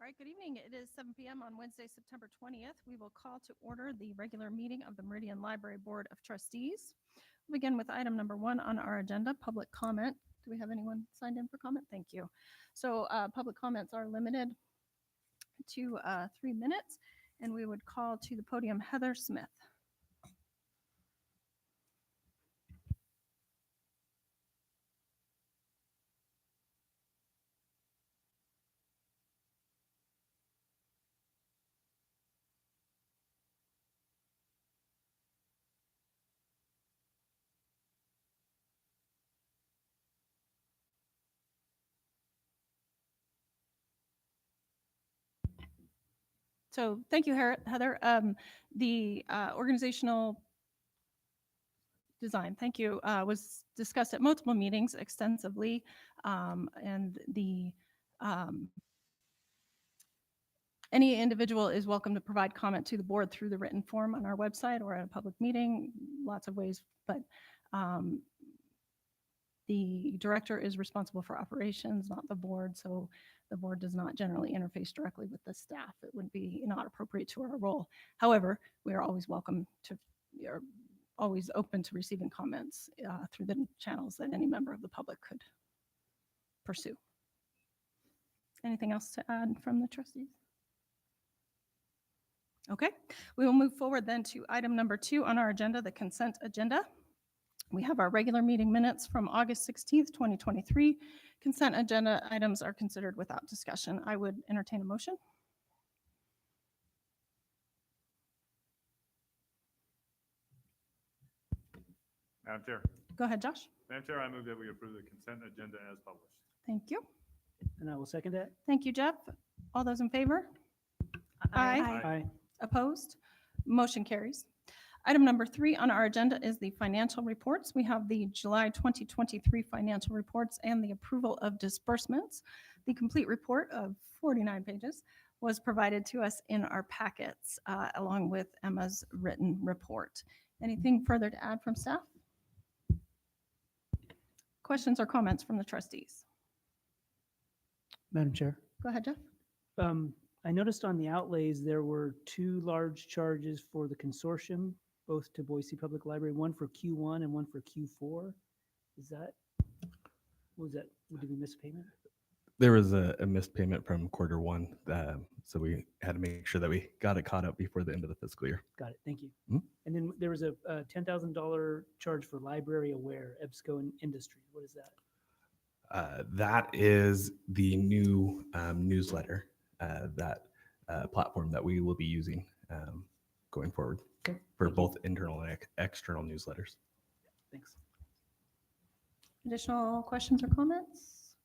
All right, good evening. It is 7 p.m. on Wednesday, September 20th. We will call to order the regular meeting of the Meridian Library Board of Trustees. We'll begin with item number 1 on our agenda, public comment. Do we have anyone signed in for comment? Thank you. So public comments are limited to 3 minutes, and we would call to the podium Heather Smith. So thank you, Heather. The organizational design, thank you, was discussed at multiple meetings extensively, and any individual is welcome to provide comment to the board through the written form on our website or at a public meeting, lots of ways, but the director is responsible for operations, not the board, so the board does not generally interface directly with the staff. It would be not appropriate to our role. However, we are always welcome to, we are always open to receiving comments through the channels that any member of the public could pursue. Anything else to add from the trustees? Okay, we will move forward then to item number 2 on our agenda, the consent agenda. We have our regular meeting minutes from August 16th, 2023. Consent agenda items are considered without discussion. I would entertain a motion. Madam Chair. Go ahead, Josh. Madam Chair, I move that we approve the consent agenda as published. Thank you. And I will second that. Thank you, Jeff. All those in favor? Aye. Aye. Opposed? Motion carries. Item number 3 on our agenda is the financial reports. We have the July 2023 financial reports and the approval of disbursements. The complete report of 49 pages was provided to us in our packets along with Emma's written report. Anything further to add from staff? Questions or comments from the trustees? Madam Chair. Go ahead, Jeff. I noticed on the outlays there were 2 large charges for the consortium, both to Boise Public Library, one for Q1 and one for Q4. Is that, what was that? Did we miss a payment? There was a missed payment from Q1, so we had to make sure that we got it caught up before the end of the fiscal year. Got it. Thank you. Mhm. And then there was a $10,000 charge for Library Aware, EBSCO and Industry. What is that? That is the new newsletter, that platform that we will be using going forward Okay. for Thank you. both internal and external newsletters. Thanks. Additional questions or comments?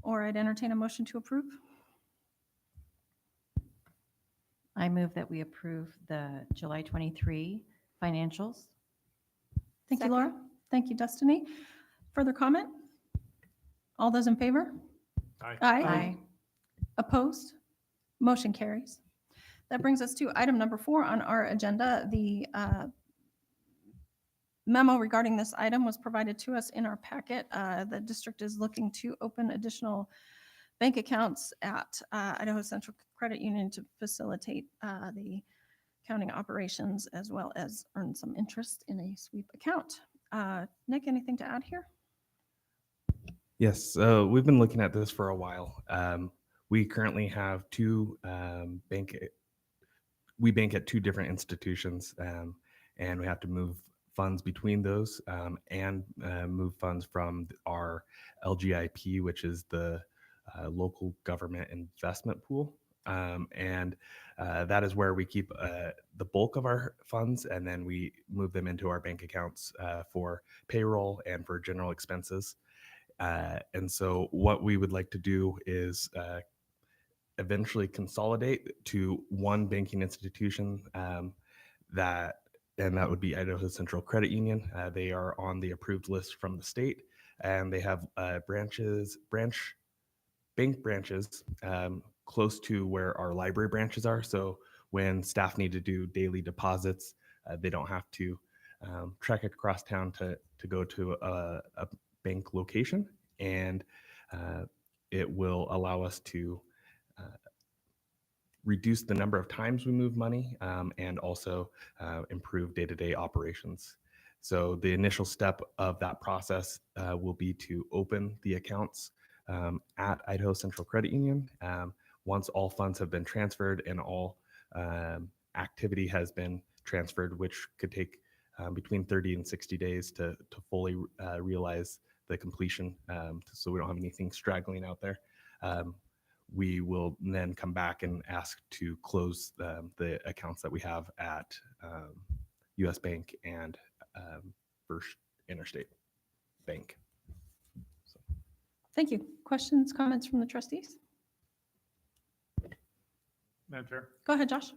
Or I'd entertain a motion to approve. I move that we approve the July 23 financials. Thank you, Laura. Thank you, Destiny. Further comment? All those in favor? Aye. Aye. Opposed? Motion carries. That brings us to item number 4 on our agenda. The memo regarding this item was provided to us in our packet. The district is looking to open additional bank accounts at Idaho Central Credit Union to facilitate the accounting operations as well as earn some interest in a sweep account. Nick, anything to add here? Yes, we've been looking at this for a while. We currently have we bank at 2 different institutions, and we have to move funds between those and move funds from our LGIP, which is the local government investment pool. And that is where we keep the bulk of our funds, and then we move them into our bank accounts for payroll and for general expenses. And so what we would like to do is eventually consolidate to one banking institution that would be Idaho Central Credit Union. They are on the approved list from the state, and they have bank branches close to where our library branches are. So when staff need to do daily deposits, they don't have to trek across town to go to a bank location, and it will allow us to reduce the number of times we move money, and also improve day-to-day operations. So the initial step of that process will be to open the accounts at Idaho Central Credit Union. Once all funds have been transferred and all activity has been transferred, which could take between 30 and 60 days to fully realize the completion, so we don't have anything straggling out there. We will then come back and ask to close the accounts that we have at US Bank and First Interstate Bank. Thank you. Questions, comments from the trustees? Madam Chair? Go ahead, Josh.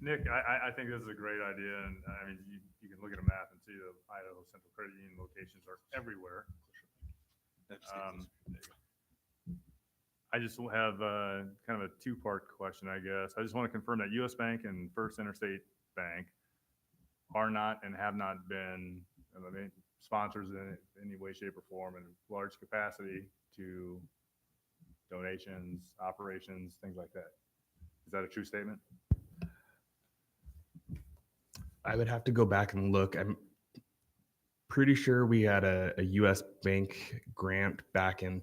Nick, I think this is a great idea, and I mean, you can look at a map and see the Idaho Central Credit Union locations are everywhere. I just have kind of a two-part question, I guess. I just want to confirm that US Bank and First Interstate Bank are not and have not been sponsors in any way, shape, or form in large capacity to donations, operations, things like that. Is that a true statement? I would have to go back and look. I'm pretty sure we had a US Bank grant back in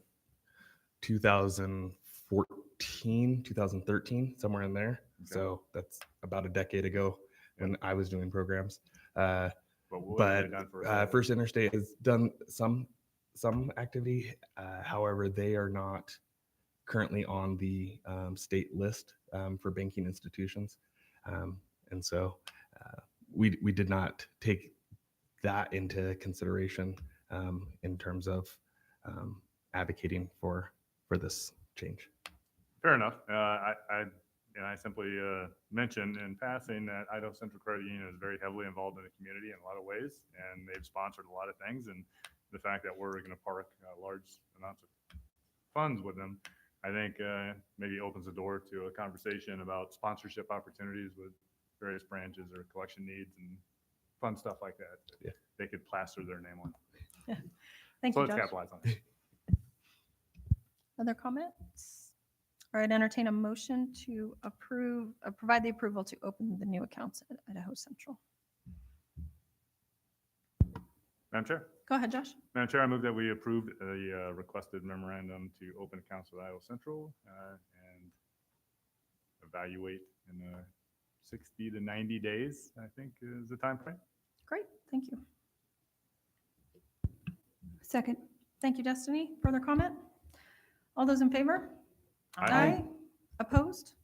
2014, 2013, somewhere in there. Okay. So that's about a decade ago when I was doing programs. But what have they done for First Interstate has done some activity. However, they are not currently on the state list for banking institutions. And so we did not take that into consideration in terms of advocating for this change. Fair enough. I simply mentioned in passing that Idaho Central Credit Union is very heavily involved in the community in a lot of ways, and they've sponsored a lot of things. And the fact that we're going to park large amounts of funds with them, I think maybe opens the door to a conversation about sponsorship opportunities with various branches or collection needs and fun stuff like that. Yeah. They could plaster their name on. Thank So you, let's Josh. capitalize on it. Other comments? All right, entertain a motion to approve, provide the approval to open the new accounts at Idaho Central. Madam Chair? Go ahead, Josh. Madam Chair, I move that we approve the requested memorandum to open accounts with Iowa Central and evaluate in 60 to 90 days, I think is the time frame. Great, thank you. Second. Thank you, Destiny. Further comment? All those in favor? Aye. Opposed?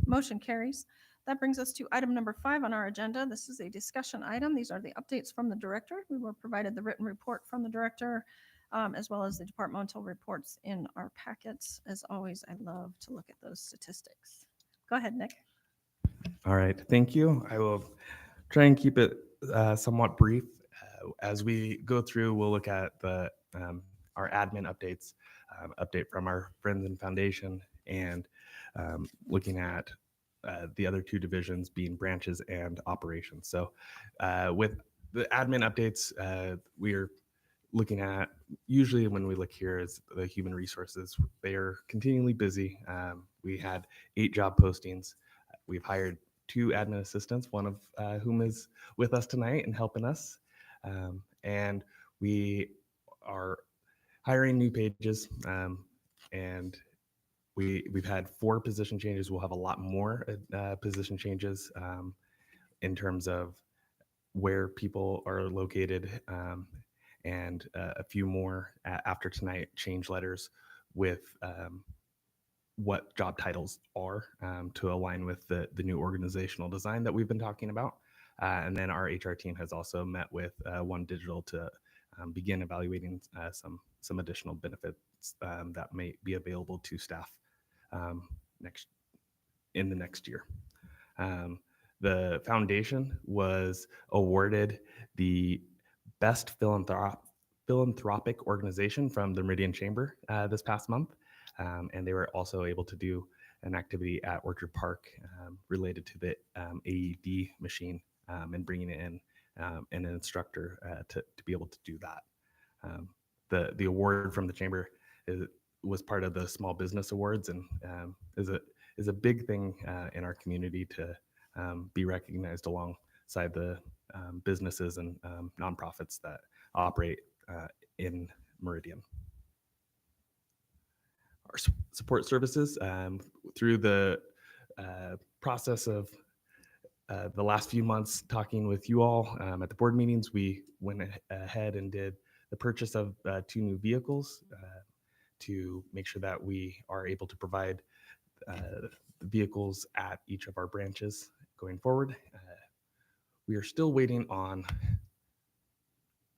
Motion carries. That brings us to item number 5 on our agenda. This is a discussion item. These are the updates from the director. We were provided the written report from the director, as well as the departmental reports in our packets. As always, I love to look at those statistics. Go ahead, Nick. All right, thank you. I will try and keep it somewhat brief. As we go through, we'll look at the our admin updates, update from our friends and foundation, and looking at the other two divisions being branches and operations. So with the admin updates, we are looking at, usually when we look here is the human resources. They are continually busy. We had 8 job postings. We've hired 2 admin assistants, one of whom is with us tonight and helping us. And we are hiring new pages, and we've had 4 position changes. We'll have a lot more position changes in terms of where people are located, and a few more after tonight change letters with what job titles are to align with the new organizational design that we've been talking about. And then our HR team has also met with One Digital to begin evaluating some additional benefits that may be available to staff in the next year. The foundation was awarded the best philanthropic organization from the Meridian Chamber this past month. And they were also able to do an activity at Orchard Park related to the AED machine and bringing in an instructor to be able to do that. The award from the chamber was part of the Small Business Awards, and is a big thing in our community to be recognized alongside the businesses and nonprofits that operate in Meridian. Our support services through the process of the last few months talking with you all at the board meetings, we went ahead and did the purchase of 2 new vehicles to make sure that we are able to provide the vehicles at each of our branches going forward. We are still waiting on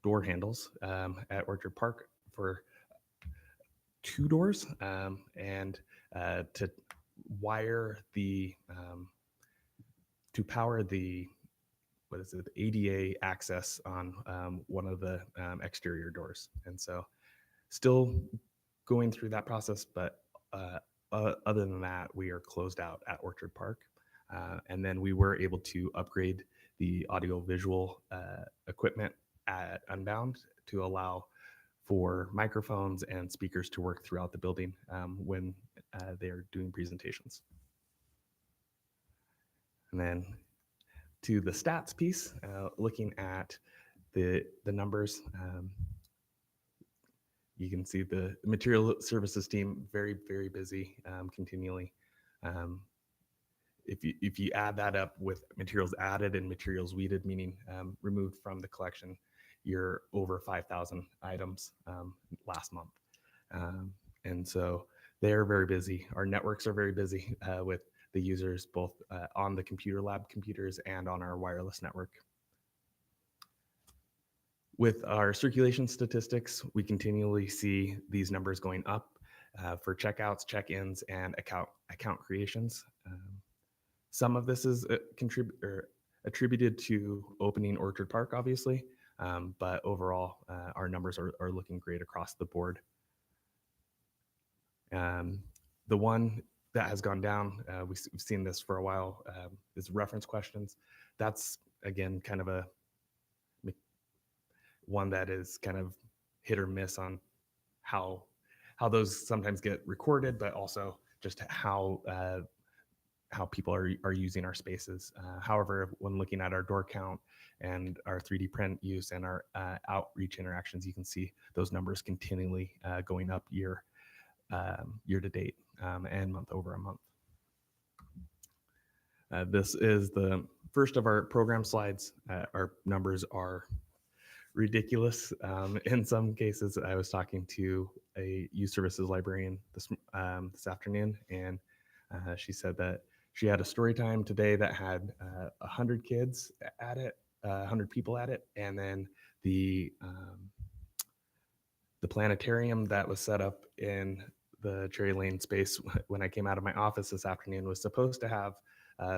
door handles at Orchard Park for 2 doors and to wire the to power the ADA access on one of the exterior doors. And so still going through that process, but other than that, we are closed out at Orchard Park. And then we were able to upgrade the audio-visual equipment at Unbound to allow for microphones and speakers to work throughout the building when they're doing presentations. And then to the stats piece, looking at the numbers, you can see the material services team very, very busy continually. If you add that up with materials added and materials weeded, meaning removed from the collection, you're over 5,000 items last month. And so they're very busy. Our networks are very busy with the users, both on the computer lab computers and on our wireless network. With our circulation statistics, we continually see these numbers going up for checkouts, check-ins, and account creations. Some of this is attributed to opening Orchard Park, obviously, but overall, our numbers are looking great across the board. The one that has gone down, we've seen this for a while, is reference questions. That's, again, kind of a one that is kind of hit or miss on how those sometimes get recorded, but also just how people are using our spaces. However, when looking at our door count and our 3D print use and our outreach interactions, you can see those numbers continually going up year to date and month over a month. This is the first of our program slides. Our numbers are ridiculous. In some cases, I was talking to a youth services librarian this afternoon, and she said that she had a story time today that had 100 kids at it, 100 people at it, and then the planetarium that was set up in the Cherry Lane space when I came out of my office this afternoon was supposed to have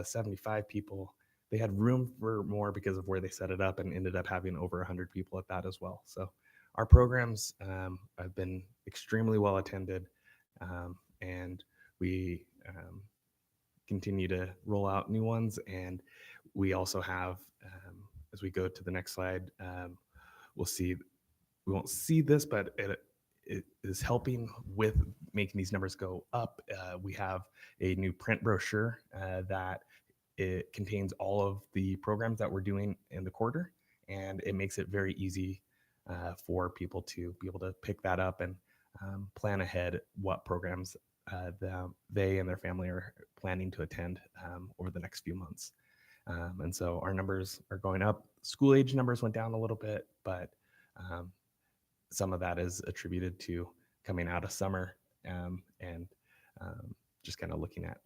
75 people. They had room for more because of where they set it up and ended up having over 100 people at that as well. So our programs have been extremely well attended, and we continue to roll out new ones. And we also have, as we go to the next slide, we won't see this, but it is helping with making these numbers go up. We have a new print brochure that it contains all of the programs that we're doing in the quarter, and it makes it very easy for people to be able to pick that up and plan ahead what programs they and their family are planning to attend over the next few months. And so our numbers are going up. School age numbers went down a little bit, but some of that is attributed to coming out of summer and just kind of looking at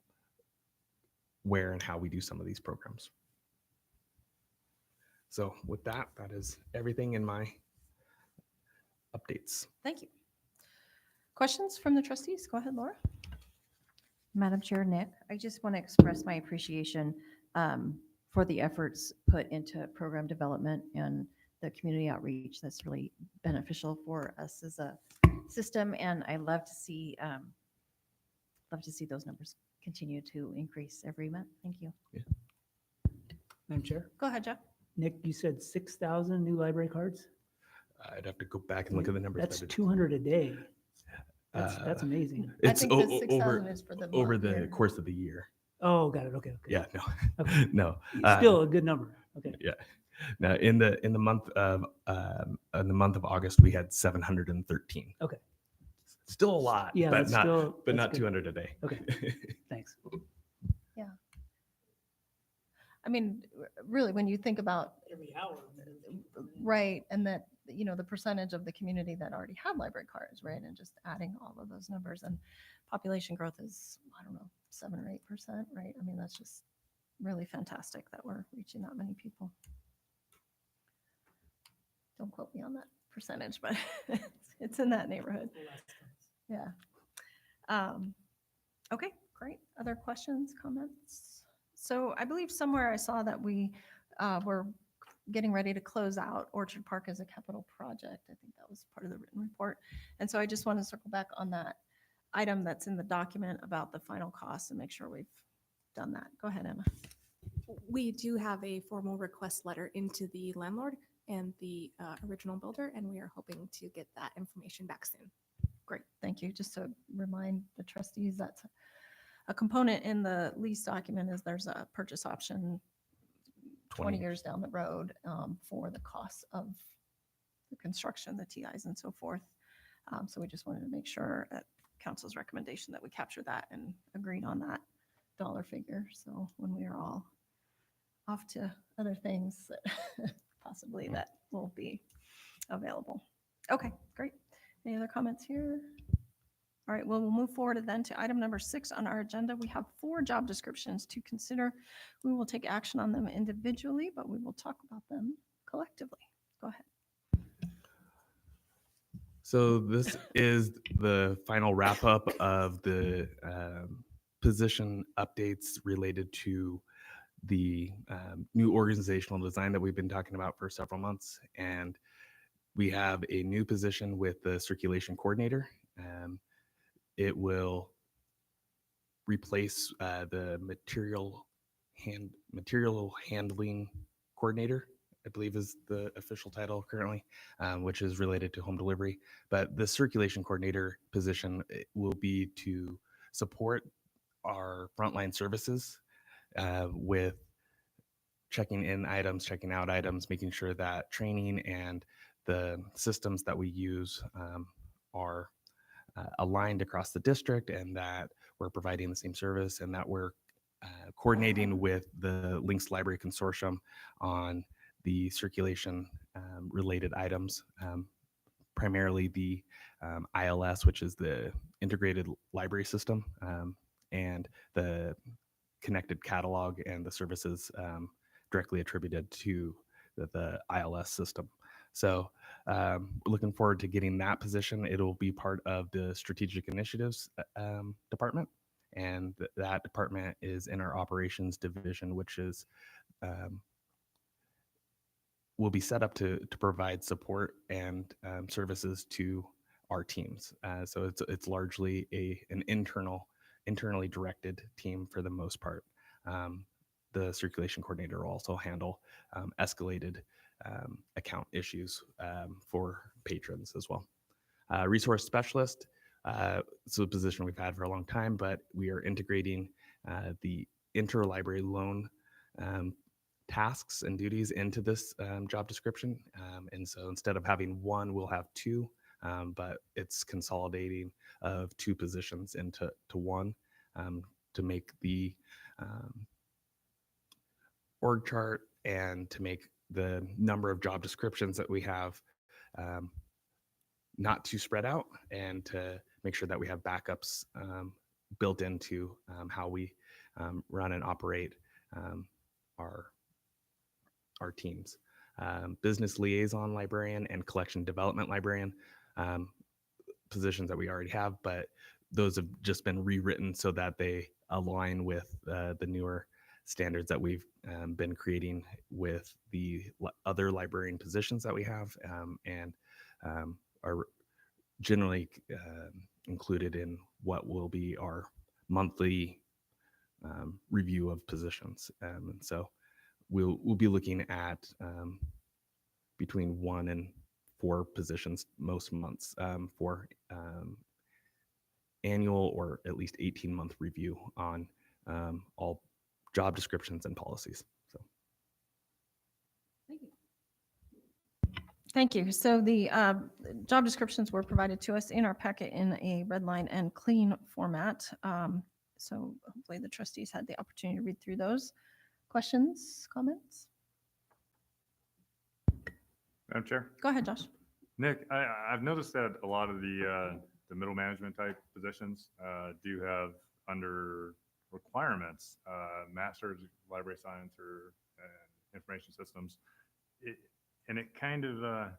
where and how we do some of these programs. So with that, that is everything in my updates. Thank you. Questions from the trustees? Go ahead, Laura. Madam Chair, Nick, I just want to express my appreciation for the efforts put into program development and the community outreach. That's really beneficial for us as a system, and I love to see those numbers continue to increase every month. Thank you. Madam Chair, Go ahead, Jeff. Nick, you said 6,000 new library cards? I'd have to go back and look at the numbers. That's 200 a day. That's amazing. I It's think the 6,000 is for the over month the year. course of the year. Oh, got it. Okay. Okay. Yeah, no, Okay. no. Still a good number. Okay. Yeah. Now in the month of August, we had 713. Okay. Still a lot, Yeah, but that's not still, but that's not good. 200 a day. Okay. Thanks. I mean, really, when you think about, Every hour. right, and that, the percentage of the community that already have library cards, right, and just adding all of those numbers, and population growth is, I don't know, 7 or 8%, right? I mean, that's just really fantastic that we're reaching that many people. Don't quote me on that percentage, but it's in that neighborhood. Yeah. Okay, great. Other questions, comments? So I believe somewhere I saw that we were getting ready to close out Orchard Park as a capital project. I think that was part of the written report. And so I just want to circle back on that item that's in the document about the final cost and make sure we've done that. Go ahead, Emma. We do have a formal request letter into the landlord and the original builder, and we are hoping to get that information back soon. Great, thank you. Just to remind the trustees, that's a component in the lease document is there's a purchase option 20 years down the road for the costs of the construction, the TIs and so forth. So we just wanted to make sure at council's recommendation that we capture that and agreed on that dollar figure. So when we are all off to other things, possibly that will be available. Okay, great. Any other comments here? All right, well, we'll move forward then to item number 6 on our agenda. We have 4 job descriptions to consider. We will take action on them individually, but we will talk about them collectively. Go ahead. So this is the final wrap up of the position updates related to the new organizational design that we've been talking about for several months. And we have a new position with the circulation coordinator. It will replace the material handling coordinator, I believe is the official title currently, which is related to home delivery. But the circulation coordinator position will be to support our frontline services with checking in items, checking out items, making sure that training and the systems that we use are aligned across the district, and that we're providing the same service, and that we're coordinating with the Links Library Consortium on the circulation related items, primarily the ILS, which is the integrated library system, and the connected catalog and the services directly attributed to the ILS system. So we're looking forward to getting that position. It'll be part of the strategic initiatives department, and that department is in our operations division, which is will be set up to provide support and services to our teams. So it's largely an internally directed team for the most part. The circulation coordinator will also handle escalated account issues for patrons as well. Resource specialist, it's a position we've had for a long time, but we are integrating the interlibrary loan tasks and duties into this job description. And so instead of having one, we'll have 2, but it's consolidating of 2 positions into one to make the org chart and to make the number of job descriptions that we have not too spread out, and to make sure that we have backups built into how we run and operate our teams. Business liaison librarian and collection development librarian, positions that we already have, but those have just been rewritten so that they align with the newer standards that we've been creating with the other librarian positions that we have, and are generally included in what will be our monthly review of positions. And so we'll be looking at between 1 and 4 positions most months for annual or at least 18-month review on all job descriptions and policies. So Thank you. So the job descriptions were provided to us in our packet in a red line and clean format. So hopefully the trustees had the opportunity to read through those. Questions, comments? Madam Chair? Go ahead, Josh. Nick, I've noticed that a lot of the middle management type positions do have under requirements, master's of library science or information systems. And it kind of,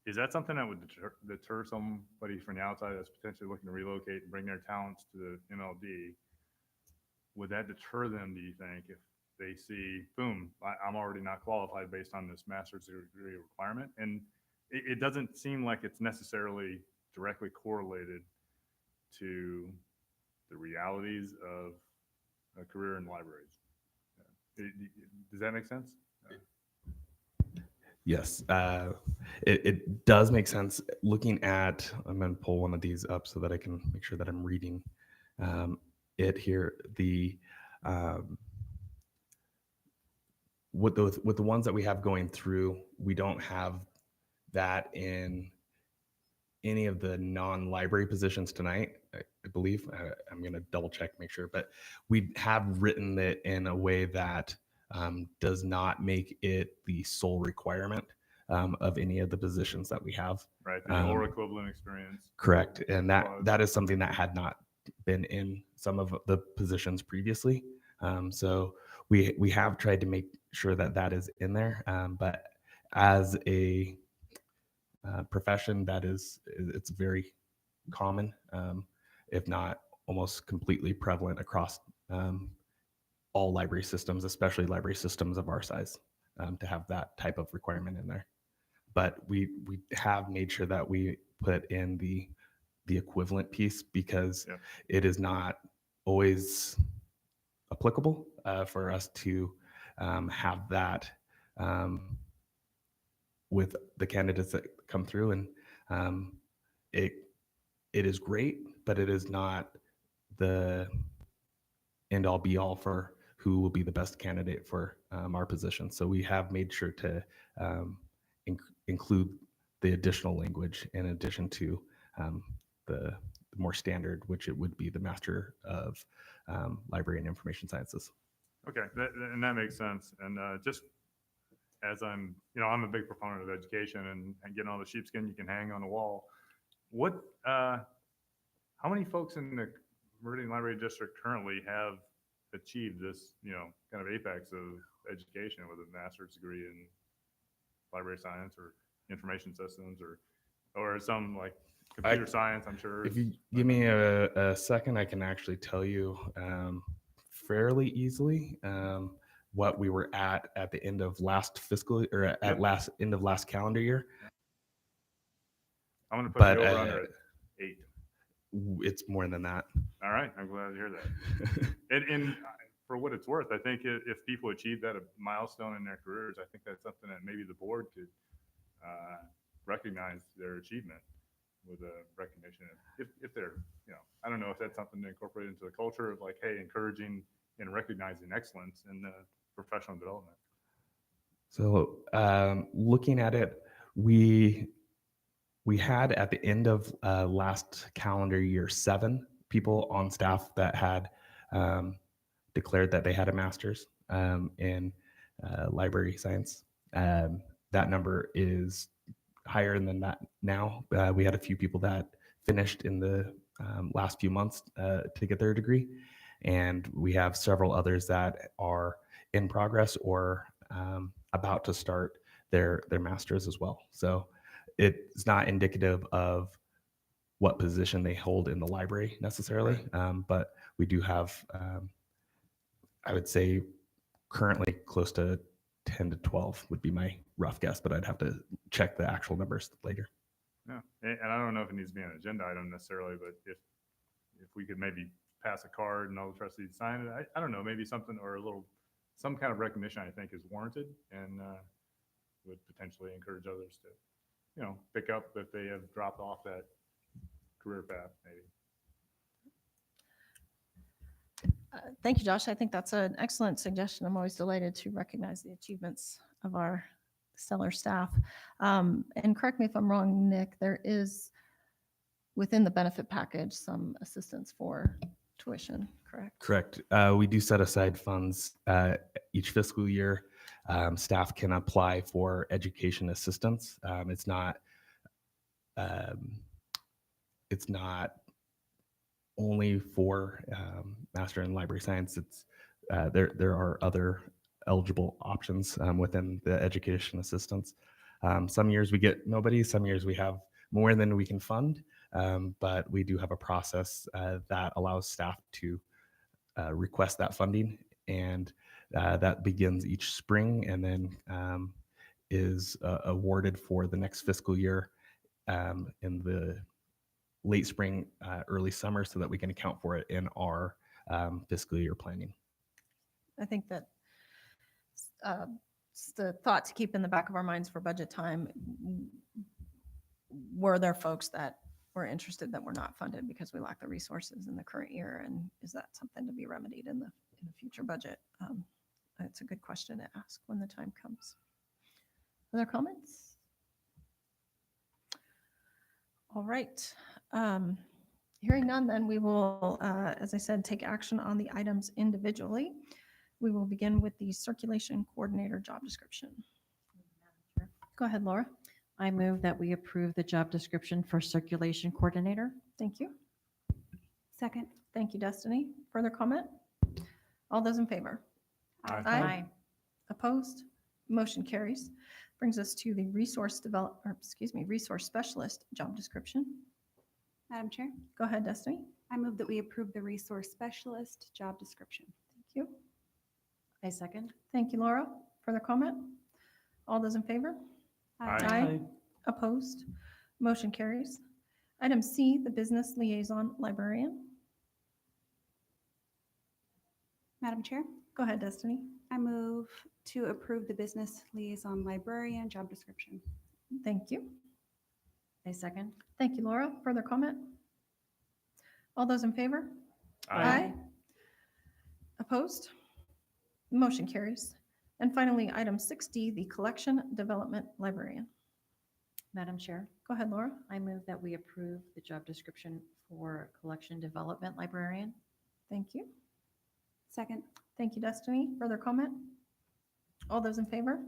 is that something that would deter somebody from the outside that's potentially looking to relocate and bring their talents to the MLD? Would that deter them, do you think, if they see, boom, I'm already not qualified based on this master's degree requirement? And it doesn't seem like it's necessarily directly correlated to the realities of a career in libraries. Does that make sense? yes, it does make sense. Looking at, I'm going to pull one of these up so that I can make sure that I'm reading it here. The with the ones that we have going through, we don't have that in any of the non-library positions tonight, I believe. I'm going to double check, make sure, but we have written it in a way that does not make it the sole requirement of any of the positions that we have. Right, the or equivalent experience. Correct, and that Clause. that is something that had not been in some of the positions previously. So we have tried to make sure that that is in there, but as a profession, that it's very common, if not almost completely prevalent across all library systems, especially library systems of our size, to have that type of requirement in there. But we have made sure that we put in the equivalent piece because Yep. it is not always applicable for us to have that with the candidates that come through, and it is great, but it is not the end all be all for who will be the best candidate for our position. So we have made sure to include the additional language in addition to the more standard, which it would be the Master of Library and Information Sciences. Okay, and that makes sense. And just as I'm a big proponent of education and getting all the sheepskin you can hang on the wall. How many folks in the Meridian Library District currently have achieved this, kind of apex of education with a master's degree in library science or information systems or some like computer science, I'm sure. If you give me a second, I can actually tell you fairly easily what we were at the end of last fiscal or at Yep. end of last calendar year. I'm going to put But the over under at 8. it's more than that. All right, I'm glad to hear that. And for what it's worth, I think if people achieve that milestone in their careers, I think that's something that maybe the board could recognize their achievement with a recognition if they're, I don't know if that's something to incorporate into the culture of like, hey, encouraging and recognizing excellence in professional development. So looking at it, we had at the end of last calendar year 7 people on staff that had declared that they had a master's in library science. That number is higher than that now. We had a few people that finished in the last few months to get their degree, and we have several others that are in progress or about to start their masters as well. So it's not indicative of what position they hold in the library necessarily, but we do have, I would say, currently close to 10 to 12 would be my rough guess, but I'd have to check the actual numbers later. Yeah, and I don't know if it needs to be an agenda item necessarily, but if we could maybe pass a card and all the trustees sign it, I don't know, maybe something or some kind of recognition I think is warranted and would potentially encourage others to, pick up if they have dropped off that career path maybe. Thank you, Josh. I think that's an excellent suggestion. I'm always delighted to recognize the achievements of our stellar staff. And correct me if I'm wrong, Nick, there is within the benefit package some assistance for tuition, correct? Correct. We do set aside funds each fiscal year. Staff can apply for education assistance. Um, it's not only for Master in Library Science. It's there are other eligible options within the education assistance. Some years we get nobody. Some years we have more than we can fund. But we do have a process that allows staff to request that funding, and that begins each spring and then is awarded for the next fiscal year in the late spring, early summer, so that we can account for it in our fiscal year planning. I think that it's the thought to keep in the back of our minds for budget time. Were there folks that were interested that were not funded because we lack the resources in the current year? And is that something to be remedied in the future budget? It's a good question to ask when the time comes. Other comments? All right. Hearing none, then we will, as I said, take action on the items individually. We will begin with the circulation coordinator job description. Go ahead, Laura. I move that we approve the job description for circulation coordinator. Thank you. Second. Thank you, Destiny. Further comment? All those in favor? Aye. Opposed? Motion carries. Brings us to the resource specialist job description. Madam Chair, Go ahead, Destiny. I move that we approve the resource specialist job description. Thank you. I second. Thank you, Laura. Further comment? All those in favor? Aye. Opposed? Motion carries. Item C, the business liaison librarian. Madam Chair, Go ahead, Destiny. I move to approve the business liaison librarian job description. Thank you. I second. Thank you, Laura. Further comment? All those in favor? Aye. Opposed? Motion carries. And finally, item 6D, the collection development librarian. Madam Chair, Go ahead, Laura. I move that we approve the job description for collection development librarian. Thank you. Second. Thank you, Destiny. Further comment? All those in favor?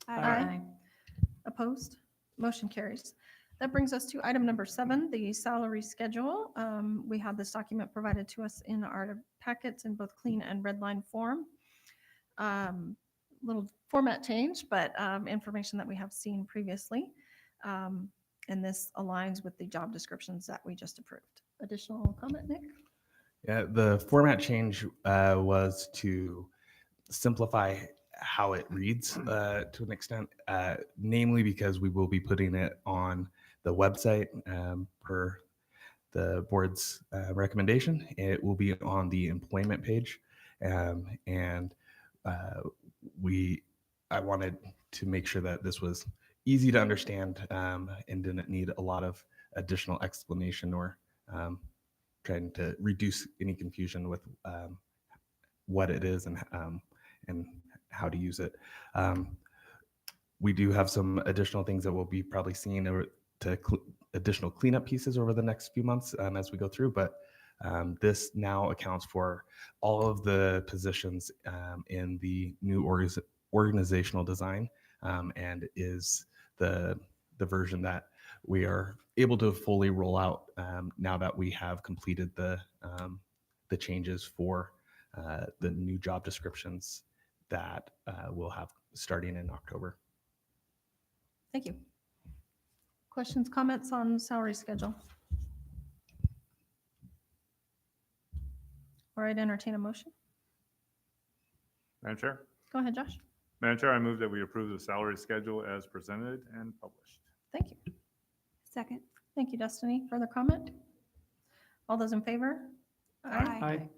Aye. Opposed? Motion carries. That brings us to item number 7, the salary schedule. We have this document provided to us in our packets in both clean and red line form. Little format change, but information that we have seen previously. And this aligns with the job descriptions that we just approved. Additional comment, Nick? Yeah, the format change was to simplify how it reads to an extent, namely because we will be putting it on the website per the board's recommendation. It will be on the employment page, and I wanted to make sure that this was easy to understand and didn't need a lot of additional explanation or trying to reduce any confusion with what it is and how to use it. We do have some additional things that we'll be probably seeing additional cleanup pieces over the next few months as we go through, but this now accounts for all of the positions in the new organizational design and is the version that we are able to fully roll out now that we have completed the changes for the new job descriptions that we'll have starting in October. Thank you. Questions, comments on salary schedule? All right, entertain a motion. Madam Chair? Go ahead, Josh. Madam Chair, I move that we approve the salary schedule as presented and published. Thank you. Second. Thank you, Destiny. Further comment? All those in favor? Aye.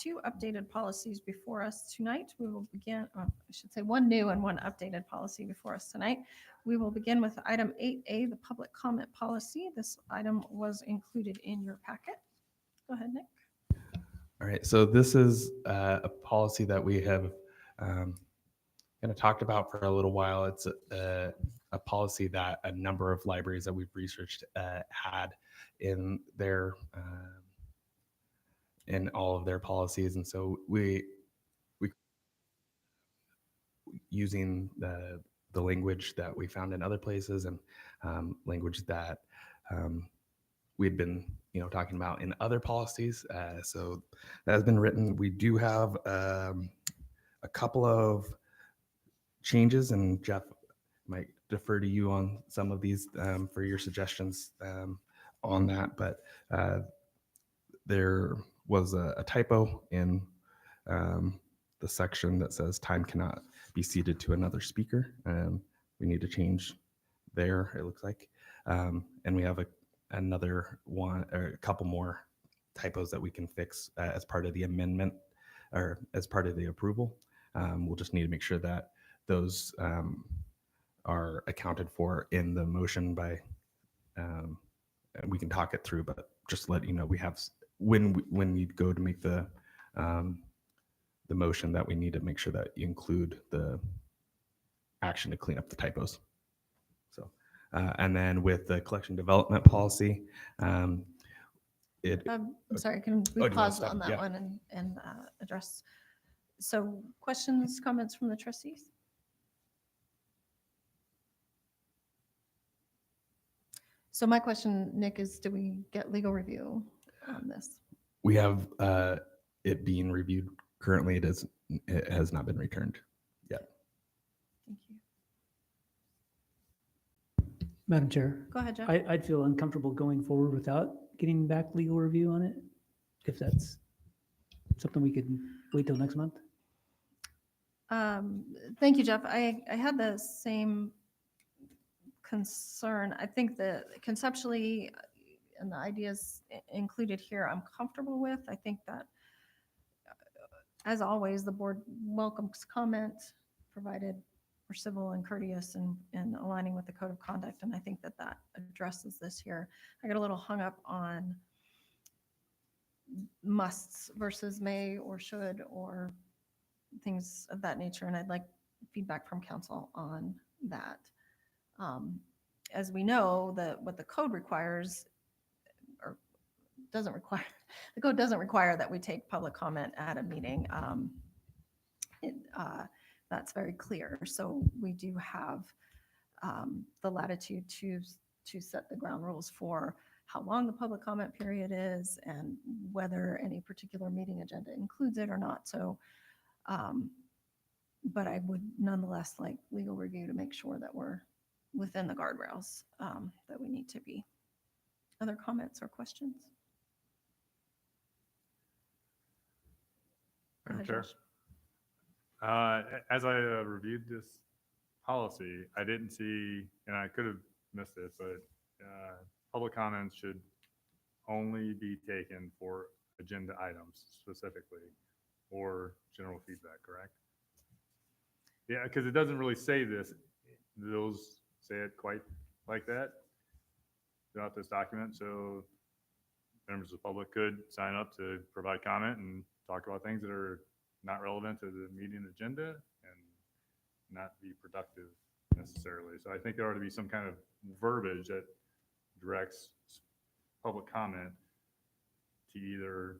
two updated policies before us tonight. We will begin, I should say one new and one updated policy before us tonight. We will begin with item 8A, the public comment policy. This item was included in your packet. Go ahead, Nick. All right, so this is a policy that we have kind of talked about for a little while. It's a policy that a number of libraries that we've researched had in their in all of their policies, and so we using the language that we found in other places and language that we'd been talking about in other policies. So that has been written. We do have a couple of changes, and Jeff might defer to you on some of these for your suggestions on that. But there was a typo in the section that says time cannot be ceded to another speaker. We need to change there, it looks like. And we have another one, or a couple more typos that we can fix as part of the amendment or as part of the approval. We'll just need to make sure that those are accounted for in the motion by, and we can talk it through, but just let you know, we have, when we go to make the motion, that we need to make sure that you include the action to clean up the typos. So, and then with the collection development policy, I'm sorry, can do we you wanna pause stop? on that Yeah. one and address? So questions, comments from the trustees? So my question, Nick, is do we get legal review on this? We have it being reviewed currently. It has not been returned yet. Thank you. Madam Chair, Go ahead, Jeff. I'd feel uncomfortable going forward without getting back legal review on it, if that's something we could wait till next month. Thank you, Jeff. I had the same concern. I think that conceptually and the ideas included here, I'm comfortable with. I think that, as always, the board welcomes comment, provided we're civil and courteous and aligning with the code of conduct. And I think that that addresses this here. I got a little hung up on musts versus may or should or things of that nature. And I'd like feedback from council on that. As we know, what the code requires or doesn't require, the code doesn't require that we take public comment at a meeting. That's very clear. So we do have the latitude to set the ground rules for how long the public comment period is and whether any particular meeting agenda includes it or not. So, but I would nonetheless like legal review to make sure that we're within the guardrails that we need to be. Other comments or questions? Go Madam ahead, Chair. Josh. As I reviewed this policy, I didn't see, and I could have missed it, but public comments should only be taken for agenda items specifically or general feedback, correct? Yeah, because it doesn't really say this, those say it quite like that throughout this document. So members of the public could sign up to provide comment and talk about things that are not relevant to the meeting agenda and not be productive necessarily. So I think there ought to be some kind of verbiage that directs public comment to either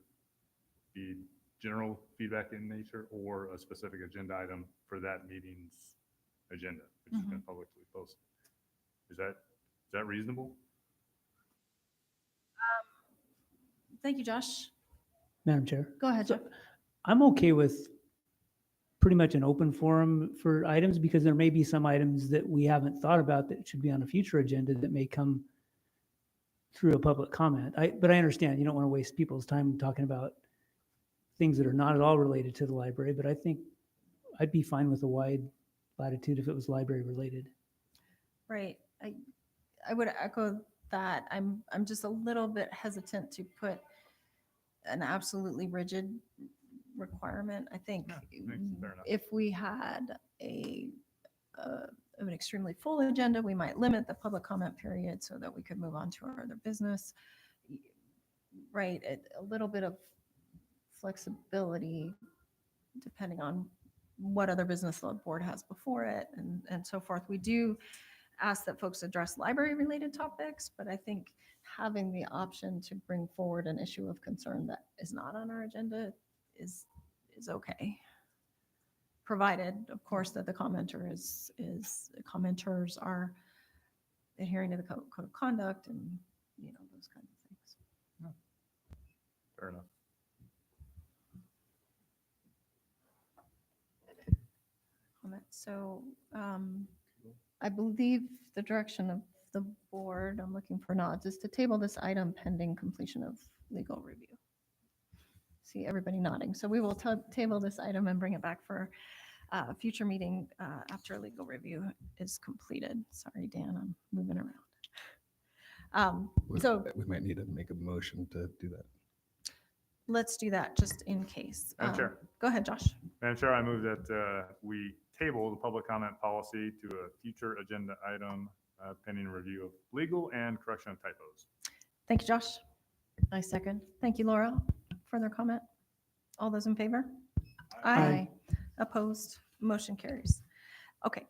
be general feedback in nature or a specific agenda item for that meeting's agenda, which has been publicly posted. Is that reasonable? Thank you, Josh. Madam Chair, Go ahead, So- Jeff. I'm okay with pretty much an open forum for items because there may be some items that we haven't thought about that should be on a future agenda that may come through a public comment. But I understand you don't want to waste people's time talking about things that are not at all related to the library, but I think I'd be fine with a wide latitude if it was library related. Right. I would echo that. I'm just a little bit hesitant to put an absolutely rigid requirement. I think Yeah, I think fair enough. if we had an extremely full agenda, we might limit the public comment period so that we could move on to our other business. Right, a little bit of flexibility depending on what other business the board has before it and so forth. We do ask that folks address library-related topics, but I think having the option to bring forward an issue of concern that is not on our agenda is okay. Provided, of course, that the commenters are adhering to the code of conduct and, those kinds of things. Fair enough. Comment. So I believe the direction of the board, I'm looking for nods, is to table this item pending completion of legal review. See everybody nodding. So we will table this item and bring it back for a future meeting after legal review is completed. Sorry, Dan, I'm moving around. So We might need to make a motion to do that. let's do that just in case. Madam Chair. Go ahead, Josh. Madam Chair, I move that we table the public comment policy to a future agenda item pending review of legal and correction of typos. Thank you, Josh. I second. Thank you, Laura. Further comment? All those in favor? Aye. Opposed? Motion carries. Okay.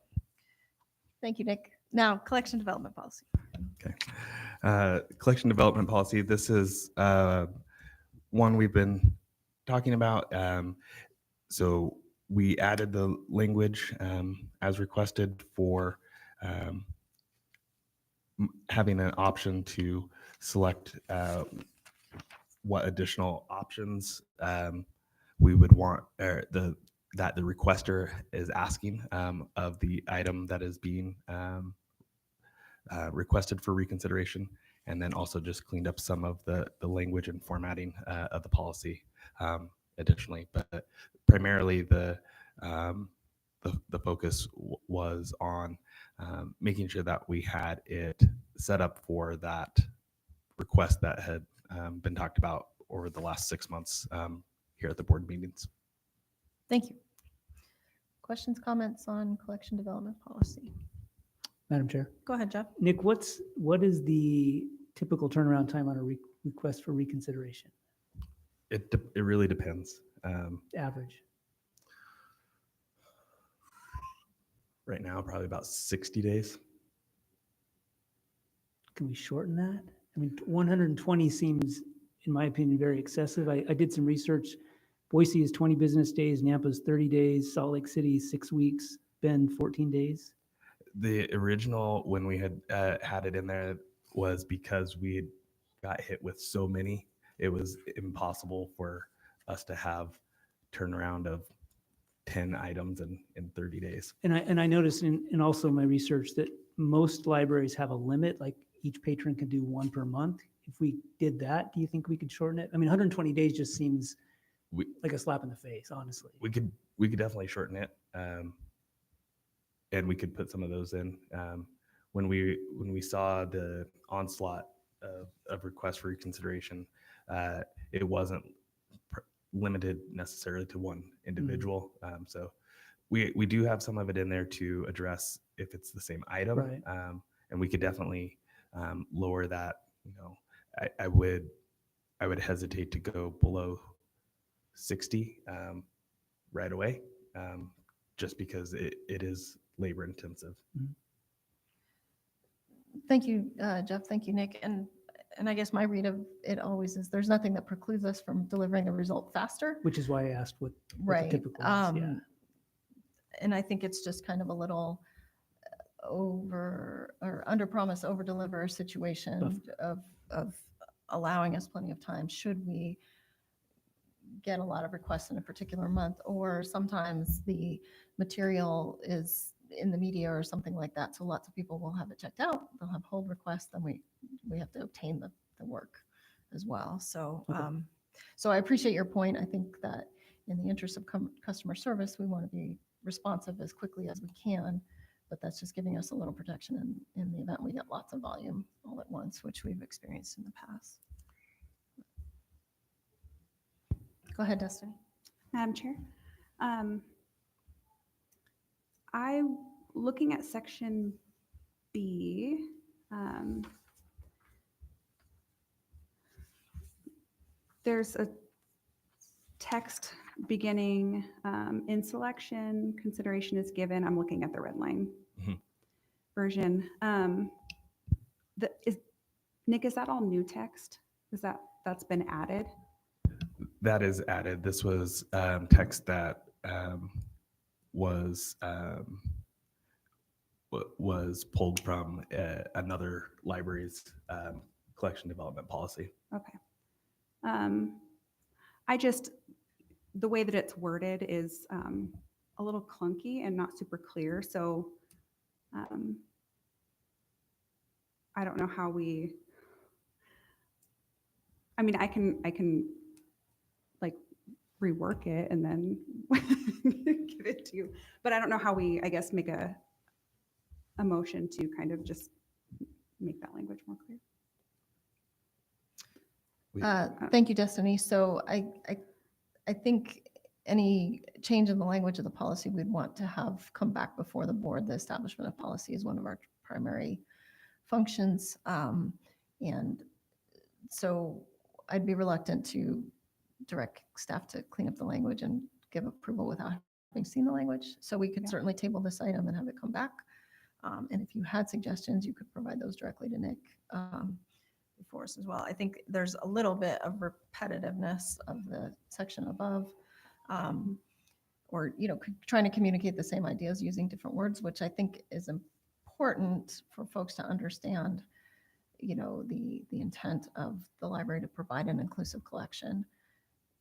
Thank you, Nick. Now, collection development policy. Okay. Collection development policy. This is one we've been talking about. So we added the language as requested for having an option to select what additional options we would want, or that the requester is asking of the item that is being requested for reconsideration, and then also just cleaned up some of the language and formatting of the policy additionally. But primarily the focus was on making sure that we had it set up for that request that had been talked about over the last 6 months here at the board meetings. Thank you. Questions, comments on collection development policy? Madam Chair. Go ahead, Jeff. Nick, what is the typical turnaround time on a request for reconsideration? It really depends. Average. Right now, probably about 60 days. Can we shorten that? I mean, 120 seems, in my opinion, very excessive. I did some research. Boise is 20 business days, Nampa's 30 days, Salt Lake City 6 weeks, Bend 14 days. The original, when we had had it in there, was because we had got hit with so many, it was impossible for us to have turnaround of 10 items in 30 days. And I noticed in also my research that most libraries have a limit, like each patron can do one per month. If we did that, do you think we could shorten it? I mean, 120 days just seems like a slap in the face, honestly. We could definitely shorten it, and we could put some of those in. When we saw the onslaught of requests for reconsideration, it wasn't limited necessarily to one individual. So we do have some of it in there to address if it's the same item, Right. And we could definitely lower that. I would hesitate to go below 60 right away, just because it is labor intensive. Thank you, Jeff. Thank you, Nick. And I guess my read of it always is there's nothing that precludes us from delivering a result faster. Which is why I asked what the Right. typical is. Yeah. And I think it's just kind of a little under promise, over deliver situation of allowing us plenty of time should we get a lot of requests in a particular month, or sometimes the material is in the media or something like that. So lots of people will have it checked out. They'll have hold requests. Then we have to obtain the work as well. So, Okay. so I appreciate your point. I think that in the interest of customer service, we want to be responsive as quickly as we can, but that's just giving us a little protection in the event we get lots of volume all at once, which we've experienced in the past. Go ahead, Destiny. Madam Chair, um, looking at section B, there's a text beginning, in selection, consideration is given. I'm looking at the red line Mhm. version. Nick, is that all new text? That's been added? That is added. This was text that was was pulled from another library's collection development policy. Okay. The way that it's worded is a little clunky and not super clear. So I don't know how I can like rework it and then give it to you. But I don't know how I guess, make a motion to kind of just make that language more clear. Thank you, Destiny. So I think any change in the language of the policy we'd want to have come back before the board. The establishment of policy is one of our primary functions. And so I'd be reluctant to direct staff to clean up the language and give approval without having seen the language. So we could Yeah. certainly table this item and have it come back. And if you had suggestions, you could provide those directly to Nick before us as well. I think there's a little bit of repetitiveness of the section above, or trying to communicate the same ideas using different words, which I think is important for folks to understand. The intent of the library to provide an inclusive collection.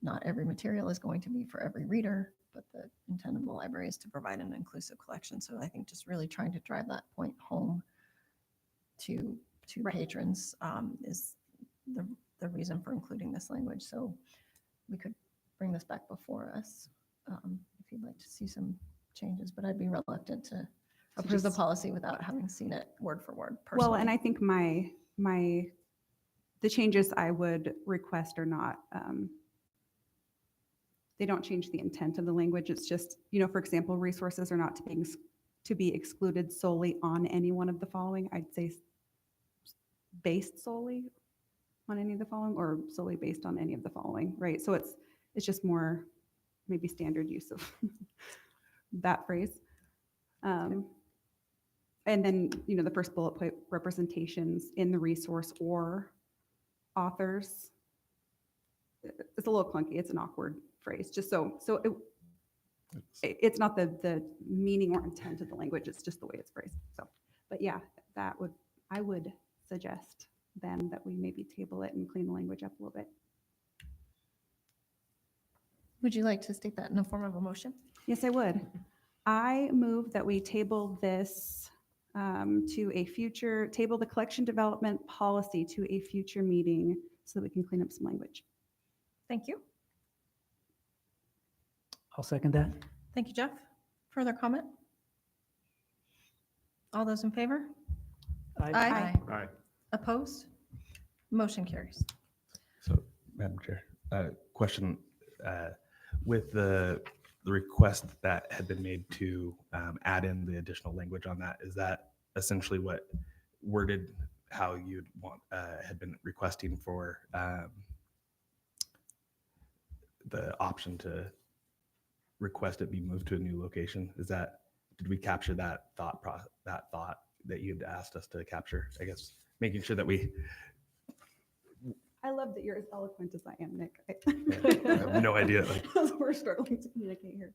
Not every material is going to be for every reader, but the intent of the library is to provide an inclusive collection. So I think just really trying to drive that point home to Right. patrons is the reason for including this language. So we could bring this back before us if you'd like to see some changes, but I'd be reluctant to approve the just- policy without having seen it word for word personally. Well, and I think the changes I would request are not, they don't change the intent of the language. It's just, for example, resources are not to be excluded solely on any one of the following. I'd say based solely on any of the following, or solely based on any of the following, right? So it's just more maybe standard use of that phrase. And then, the first bullet point, representations in the resource or authors. It's a little clunky. It's an awkward phrase, just it's not the meaning or intent of the language. It's just the way it's phrased. So, but yeah, I would suggest then that we maybe table it and clean the language up a little bit. Would you like to state that in the form of a motion? Yes, I would. I move that we table this table the collection development policy to a future meeting so that we can clean up some language. Thank you. I'll second that. Thank you, Jeff. Further comment? All those in favor? Aye. Aye. Opposed? Motion carries. So, Madam Chair, question with the request that had been made to add in the additional language on that, is that essentially what worded how you'd want had been requesting for the option to request it be moved to a new location? Did we capture that thought that you'd asked us to capture? I guess making sure that we I love that you're as eloquent as I am, Nick. I have no idea. We're struggling to communicate here.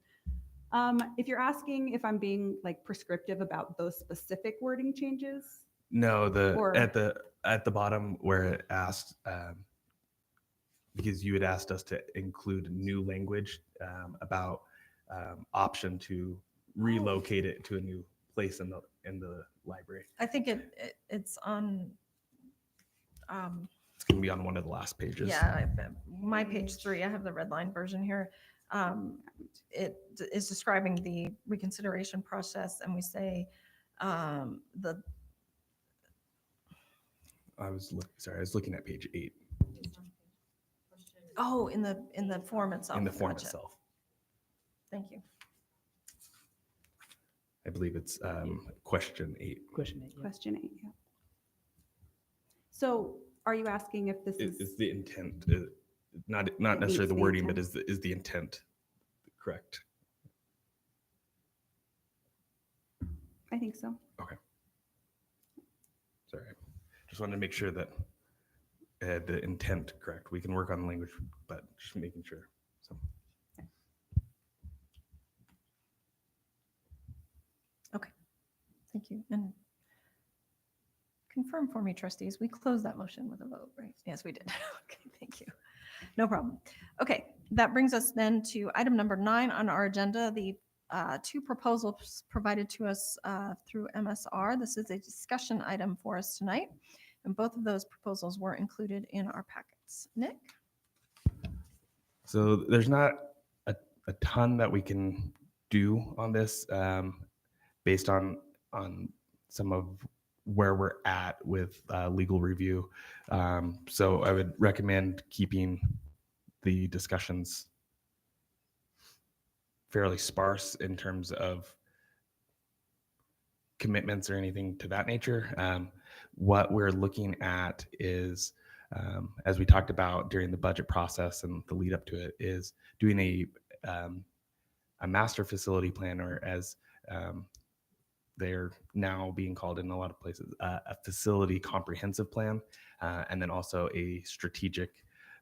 If you're asking if I'm being prescriptive about those specific wording changes, No, Or- at the bottom where it asked, because you had asked us to include new language about option to relocate it to a new place in the library. I think it's on, It's going to be on one of the last pages. yeah, my page 3, I have the red line version here. It is describing the reconsideration process, and we say I was looking at page 8 in the form itself. in the form Gotcha. itself. Thank you. I believe it's question 8. Question 8. Yeah. Question 8, yeah. So are you asking if this Is is, the intent not It necessarily meets the the wording, but intent. is the intent correct? I think so. Sorry, just wanted to make sure that the intent correct. We can work on the language, but just making sure. So Thank you. And confirm for me, trustees, we closed that motion with a vote, right? Yes, we did. Okay, thank you. No problem. Okay, that brings us then to item number 9 on our agenda, the 2 proposals provided to us through MSR. This is a discussion item for us tonight, and both of those proposals were included in our packets. Nick? So there's not a ton that we can do on this based on some of where we're at with legal review. So I would recommend keeping the discussions fairly sparse in terms of commitments or anything to that nature. What we're looking at is, as we talked about during the budget process and the lead up to it, is doing a master facility plan, or as they're now being called in a lot of places, a facility comprehensive plan, and then also a strategic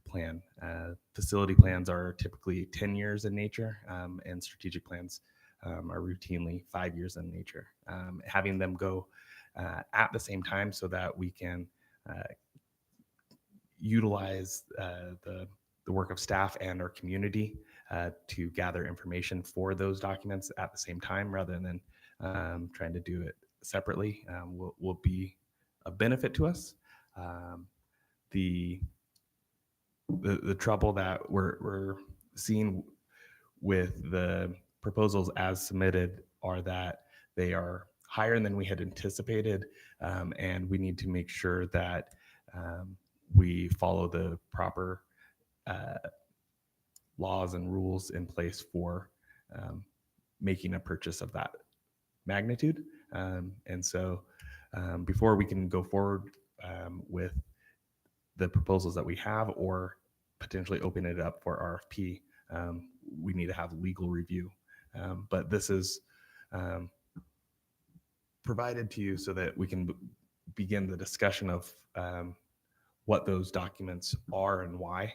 plan. Facility plans are typically 10 years in nature, and strategic plans are routinely 5 years in nature. Having them go at the same time so that we can utilize the work of staff and our community to gather information for those documents at the same time rather than trying to do it separately will be a benefit to us. The trouble that we're seeing with the proposals as submitted are that they are higher than we had anticipated, and we need to make sure that we follow the proper laws and rules in place for making a purchase of that magnitude. And so before we can go forward with the proposals that we have or potentially open it up for RFP, we need to have legal review. But this is provided to you so that we can begin the discussion of what those documents are and why,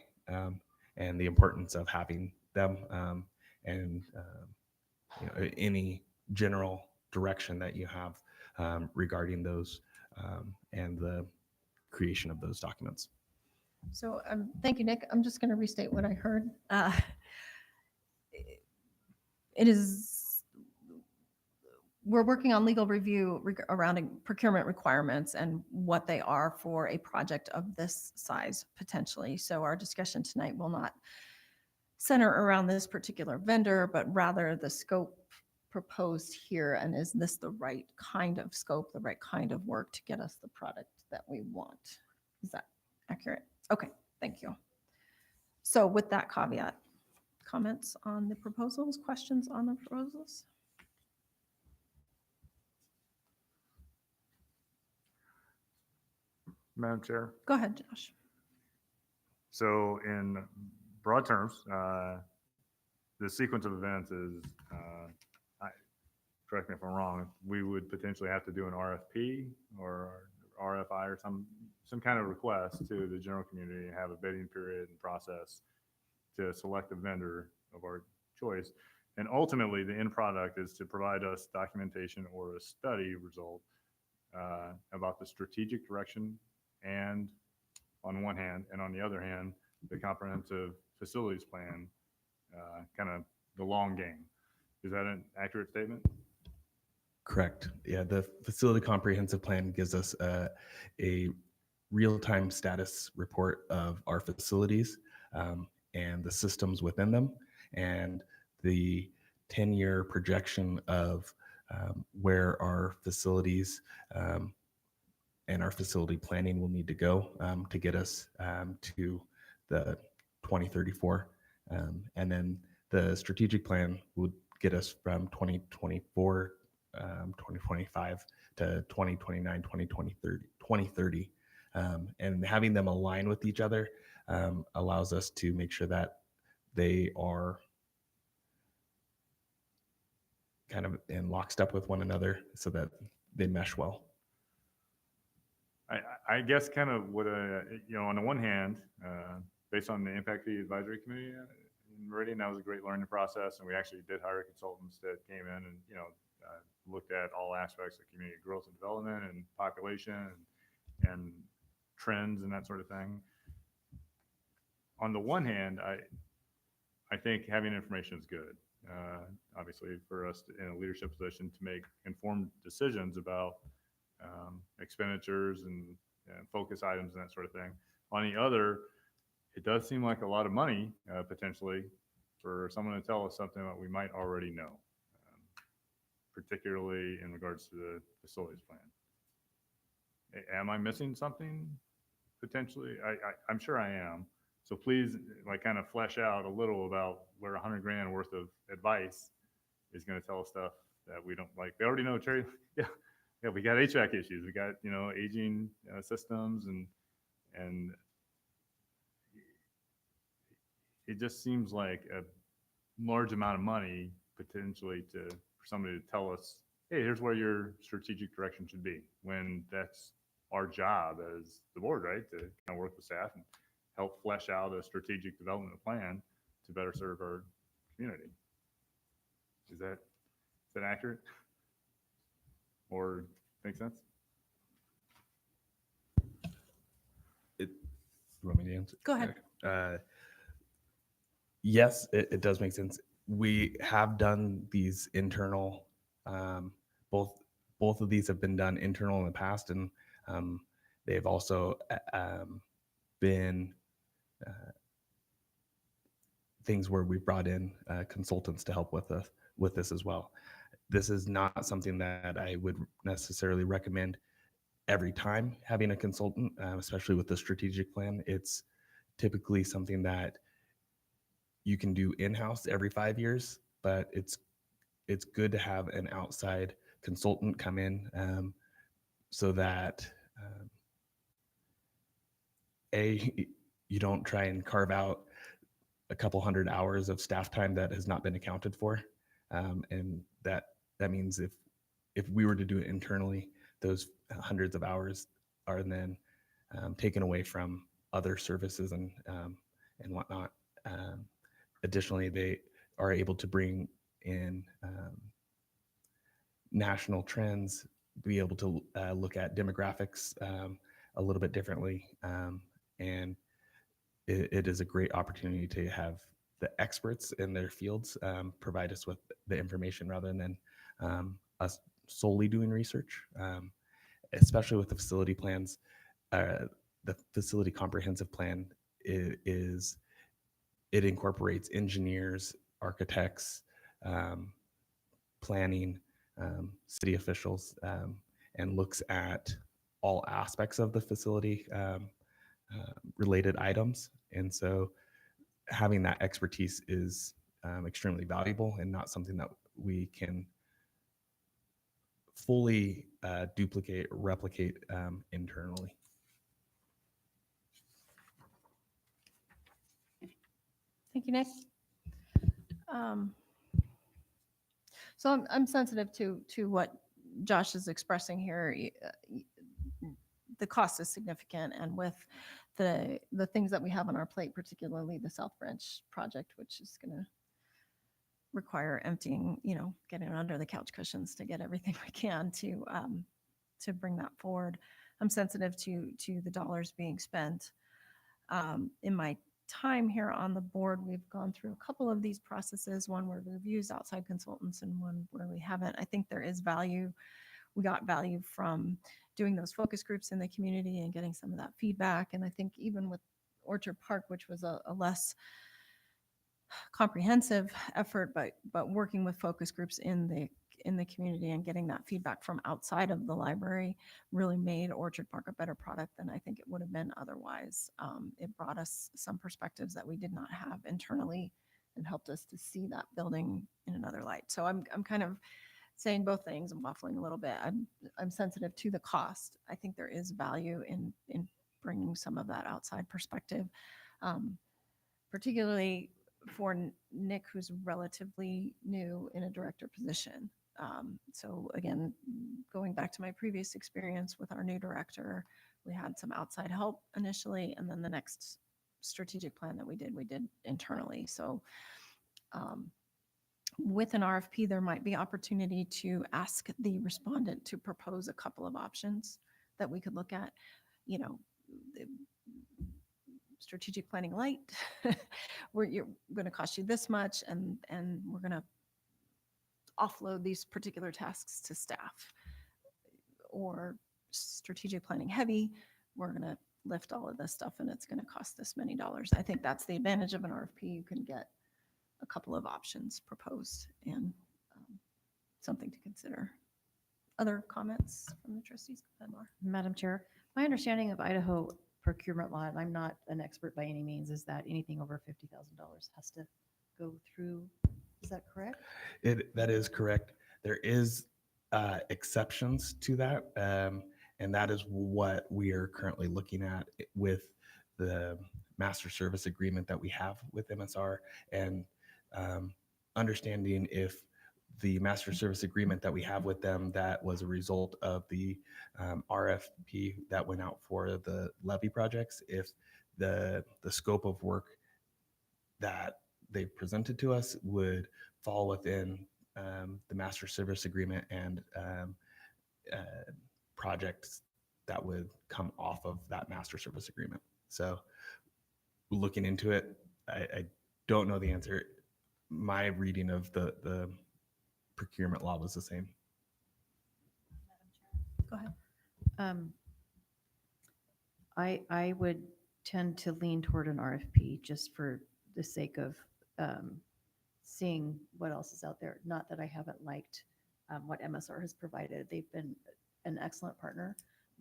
and the importance of having them, and any general direction that you have regarding those and the creation of those documents. So thank you, Nick. I'm just going to restate what I heard. We're working on legal review around procurement requirements and what they are for a project of this size potentially. So our discussion tonight will not center around this particular vendor, but rather the scope proposed here, and is this the right kind of scope, the right kind of work to get us the product that we want? Is that accurate? Okay, thank you. So with that caveat, comments on the proposals, questions on the proposals? Madam Chair. Go ahead, Josh. So in broad terms, the sequence of events is, correct me if I'm wrong, we would potentially have to do an RFP or RFI or some kind of request to the general community and have a bidding period and process to select a vendor of our choice. And ultimately, the end product is to provide us documentation or a study result about the strategic direction, and on one hand, and on the other hand, the comprehensive facilities plan, kind of the long game. Is that an accurate statement? Correct. Yeah, the facility comprehensive plan gives us a real-time status report of our facilities and the systems within them, and the 10-year projection of where our facilities and our facility planning will need to go to get us to the 2034. And then The strategic plan would get us from 2024, 2025 to 2029, 2030. And having them align with each other allows us to make sure that they are kind of in lockstep with one another so that they mesh well. I guess kind of what, on the one hand, based on the impact fee advisory committee in Meridian, that was a great learning process. And we actually did hire consultants that came in and, looked at all aspects of community growth and development and population and trends and that sort of thing. On the one hand, I think having information is good. Obviously, for us in a leadership position to make informed decisions about expenditures and focus items and that sort of thing. On the other, it does seem like a lot of money potentially for someone to tell us something that we might already know, particularly in regards to the facilities plan. Am I missing something potentially? I'm sure I am. So please, kind of flesh out a little about where $100 grand worth of advice is going to tell us stuff that we don't like. We already know, Terry. Yeah, we got HVAC issues. We got, aging systems and it just seems like a large amount of money potentially for somebody to tell us, hey, here's where your strategic direction should be, when that's our job as the board, right? To kind of work with staff and help flesh out a strategic development plan to better serve our community. Is that accurate? Or make sense? You want me to answer? Go ahead. Yes, it does make sense. We have done these internal, both of these have been done internal in the past, and they've also been things where we brought in consultants to help with this as well. This is not something that I would necessarily recommend every time having a consultant, especially with the strategic plan. It's typically something that you can do in-house every 5 years, but it's good to have an outside consultant come in so that you don't try and carve out a couple hundred hours of staff time that has not been accounted for, and that means if we were to do it internally, those hundreds of hours are then taken away from other services and whatnot. Additionally, they are able to bring in national trends, be able to look at demographics a little bit differently, and it is a great opportunity to have the experts in their fields provide us with the information rather than us solely doing research, especially with the facility plans. The facility comprehensive plan it incorporates engineers, architects, planning, city officials, and looks at all aspects of the facility related items. And so having that expertise is extremely valuable and not something that we can fully duplicate or replicate internally. Thank you, Nick. So I'm sensitive to what Josh is expressing here. The cost is significant, and with the things that we have on our plate, particularly the South Branch project, which is going to require emptying, getting under the couch cushions to get everything we can to bring that forward. I'm sensitive to the dollars being spent. In my time here on the board, we've gone through a couple of these processes, one where we've used outside consultants and one where we haven't. I think there is value. We got value from doing those focus groups in the community and getting some of that feedback. And I think even with Orchard Park, which was a less comprehensive effort, but working with focus groups in the community and getting that feedback from outside of the library really made Orchard Park a better product than I think it would have been otherwise. It brought us some perspectives that we did not have internally and helped us to see that building in another light. So I'm kind of saying both things. I'm waffling a little bit. I'm sensitive to the cost. I think there is value in bringing some of that outside perspective, particularly for Nick, who's relatively new in a director position. So again, going back to my previous experience with our new director, we had some outside help initially, and then the next strategic plan that we did internally. So with an RFP, there might be opportunity to ask the respondent to propose a couple of options that we could look at. You know, strategic planning light, where you're going to cost you this much, and we're going to offload these particular tasks to staff. Or strategic planning heavy, we're going to lift all of this stuff and it's going to cost this many dollars. I think that's the advantage of an RFP. You can get a couple of options proposed and something to consider. Other comments from the trustees? Go ahead, Laura. Madam Chair, my understanding of Idaho procurement law, and I'm not an expert by any means, is that anything over $50,000 has to go through. Is that correct? That is correct. There is exceptions to that, and that is what we are currently looking at with the master service agreement that we have with MSR, and understanding if the master service agreement that we have with them that was a result of the RFP that went out for the levy projects, if the scope of work that they presented to us would fall within the master service agreement and projects that would come off of that master service agreement. So looking into it, I don't know the answer. My reading of the procurement law was the same. Go ahead. I would tend to lean toward an RFP just for the sake of seeing what else is out there. Not that I haven't liked what MSR has provided. They've been an excellent partner,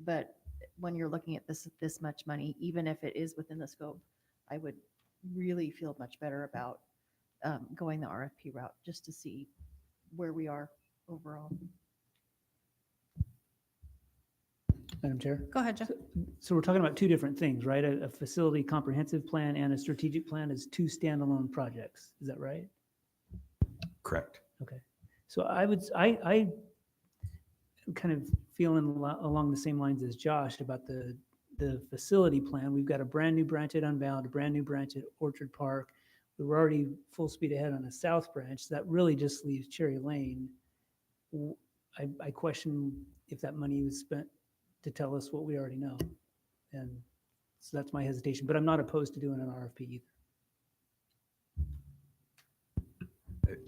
but when you're looking at this much money, even if it is within the scope, I would really feel much better about going the RFP route just to see where we are overall. Madam Chair? Go ahead, Jeff. So we're talking about two different things, right? A facility comprehensive plan and a strategic plan is two standalone projects. Is that right? Correct. Okay. So I kind of feeling along the same lines as Josh about the facility plan. We've got a brand new branch at Unbound, a brand new branch at Orchard Park. We were already full speed ahead on a south branch. That really just leaves Cherry Lane. I question if that money was spent to tell us what we already know. And so that's my hesitation, but I'm not opposed to doing an RFP either.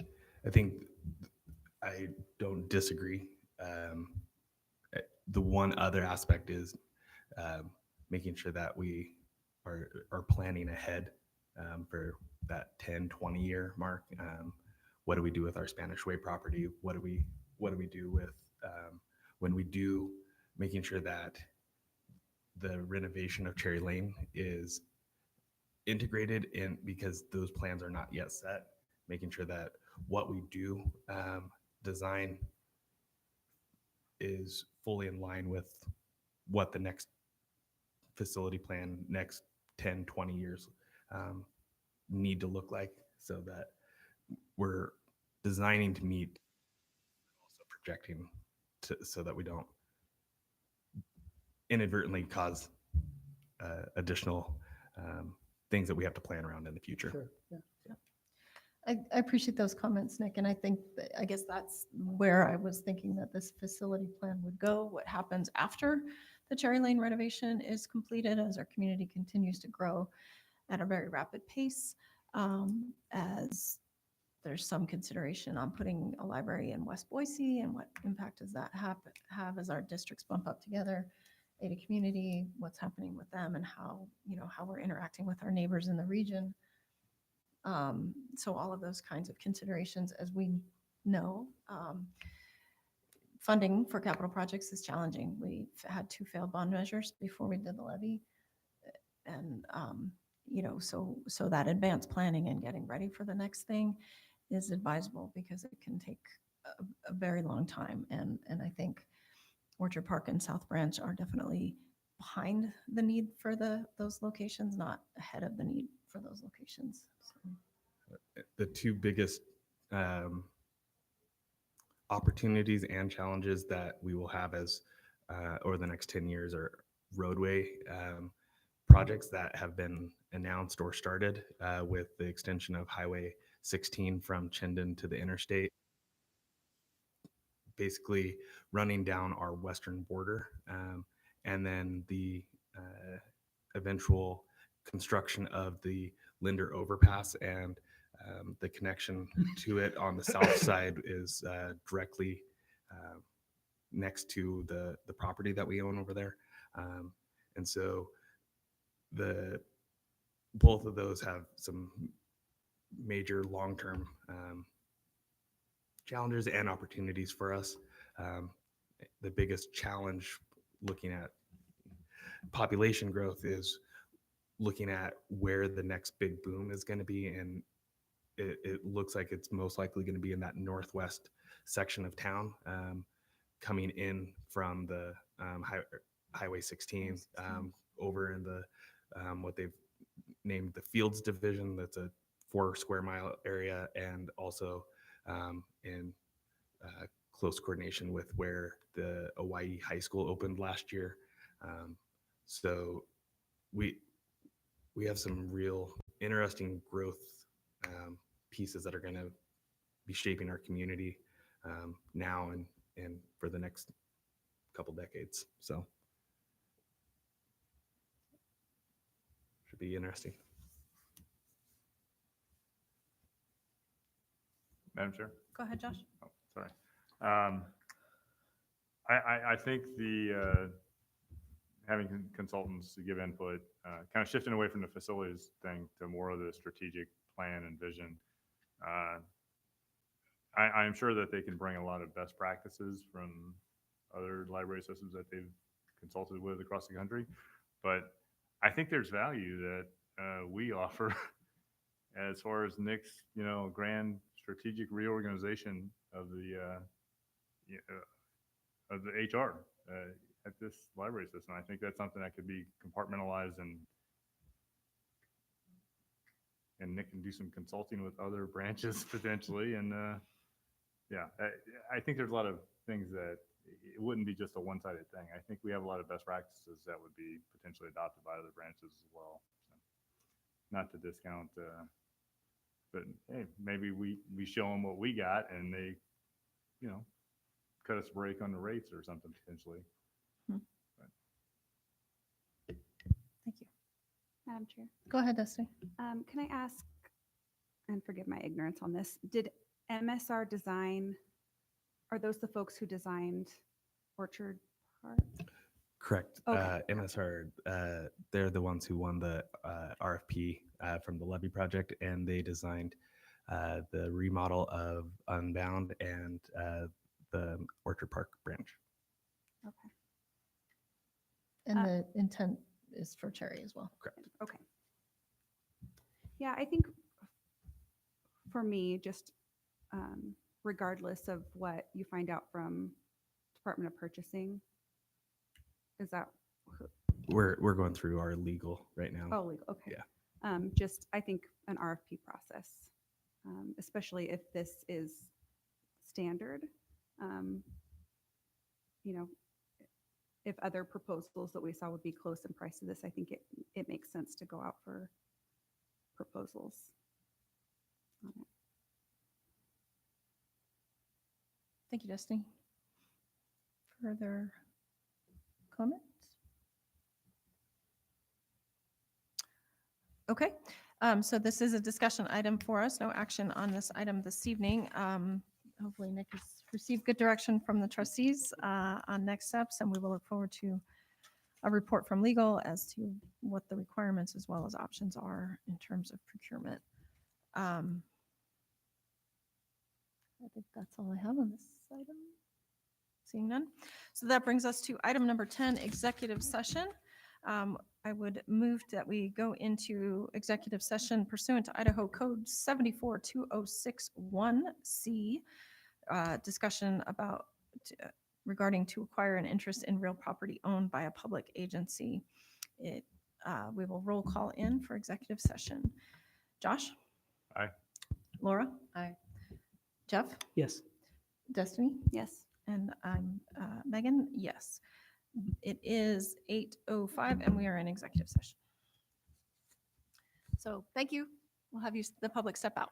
I think I don't disagree. The one other aspect is making sure that we are planning ahead for that 10, 20 year mark. What do we do with our Spanish Way property? What do we do with when we do making sure that the renovation of Cherry Lane is integrated in, because those plans are not yet set, making sure that what we do design is fully in line with what the next facility plan, next 10, 20 years need to look like, so that we're designing to meet, also projecting so that we don't inadvertently cause additional things that we have to plan around in the future. Sure. Yeah. I appreciate those comments, Nick, and I think I guess that's where I was thinking that this facility plan would go. What happens after the Cherry Lane renovation is completed, as our community continues to grow at a very rapid pace, as there's some consideration on putting a library in West Boise, and what impact does that have as our districts bump up together, Ada community, what's happening with them, and how we're interacting with our neighbors in the region. So all of those kinds of considerations, as we know, funding for capital projects is challenging. We've had 2 failed bond measures before we did the levy. And, so that advanced planning and getting ready for the next thing is advisable because it can take a very long time. And I think Orchard Park and South Branch are definitely behind the need for those locations, not ahead of the need for those locations. So, The two biggest opportunities and challenges that we will have as over the next 10 years are roadway projects that have been announced or started with the extension of Highway 16 from Chinden to the interstate, basically running down our western border, and then the eventual construction of the Linder overpass, and the connection to it on the south side is directly next to the property that we own over there. And so both of those have some major long-term challenges and opportunities for us. The biggest challenge looking at population growth is looking at where the next big boom is going to be, and it looks like it's most likely going to be in that northwest section of town, coming in from the Highway 16, over in the what they've named the Fields Division. That's a 4 square mile area, and also in close coordination with where the Hawaii High School opened last year. So we have some real interesting growth pieces that are going to be shaping our community now and for the next couple decades. So should be interesting. Madam Chair? go ahead, Josh. Oh, sorry. I think the having consultants to give input, kind of shifting away from the facilities thing to more of the strategic plan and vision. I am sure that they can bring a lot of best practices from other library systems that they've consulted with across the country, but I think there's value that we offer as far as Nick's, grand strategic reorganization of the HR at this library system. I think that's something that could be compartmentalized, and Nick can do some consulting with other branches potentially. And I think there's a lot of things that it wouldn't be just a one-sided thing. I think we have a lot of best practices that would be potentially adopted by other branches as well. So, not to discount, but hey, maybe we show them what we got and they, cut us a break on the rates or something potentially. Thank you. Madam Chair, Go ahead, Destiny. can I ask, and forgive my ignorance on this, did MSR design, are those the folks who designed Orchard Park? Correct. Okay. MSR, they're the ones who won the RFP from the Levy project, and they designed the remodel of Unbound and the Orchard Park branch. Okay. And the intent is for Cherry as well. Correct. Okay. Yeah, I think for me, just regardless of what you find out from Department of Purchasing, is that, We're going through our legal right now. oh, legal, okay. Yeah. Just, I think an RFP process, especially if this is standard, if other proposals that we saw would be close in price to this, I think it makes sense to go out for proposals on it. Thank you, Destiny. Further comments? Okay, so this is a discussion item for us. No action on this item this evening. Hopefully Nick has received good direction from the trustees on next steps, and we will look forward to a report from legal as to what the requirements as well as options are in terms of procurement. I think that's all I have on this item. Seeing none. So that brings us to item number 10, executive session. I I would move that we go into executive session pursuant to Idaho Code 742061C, discussion about regarding to acquire an interest in real property owned by a public agency. We will roll call in for executive session. Josh? Aye. Laura? Aye. Jeff? Yes. Destiny? Yes. And I'm Megan, yes. It is 8:05 and we are in executive session. So thank you. We'll have you, the public, step out.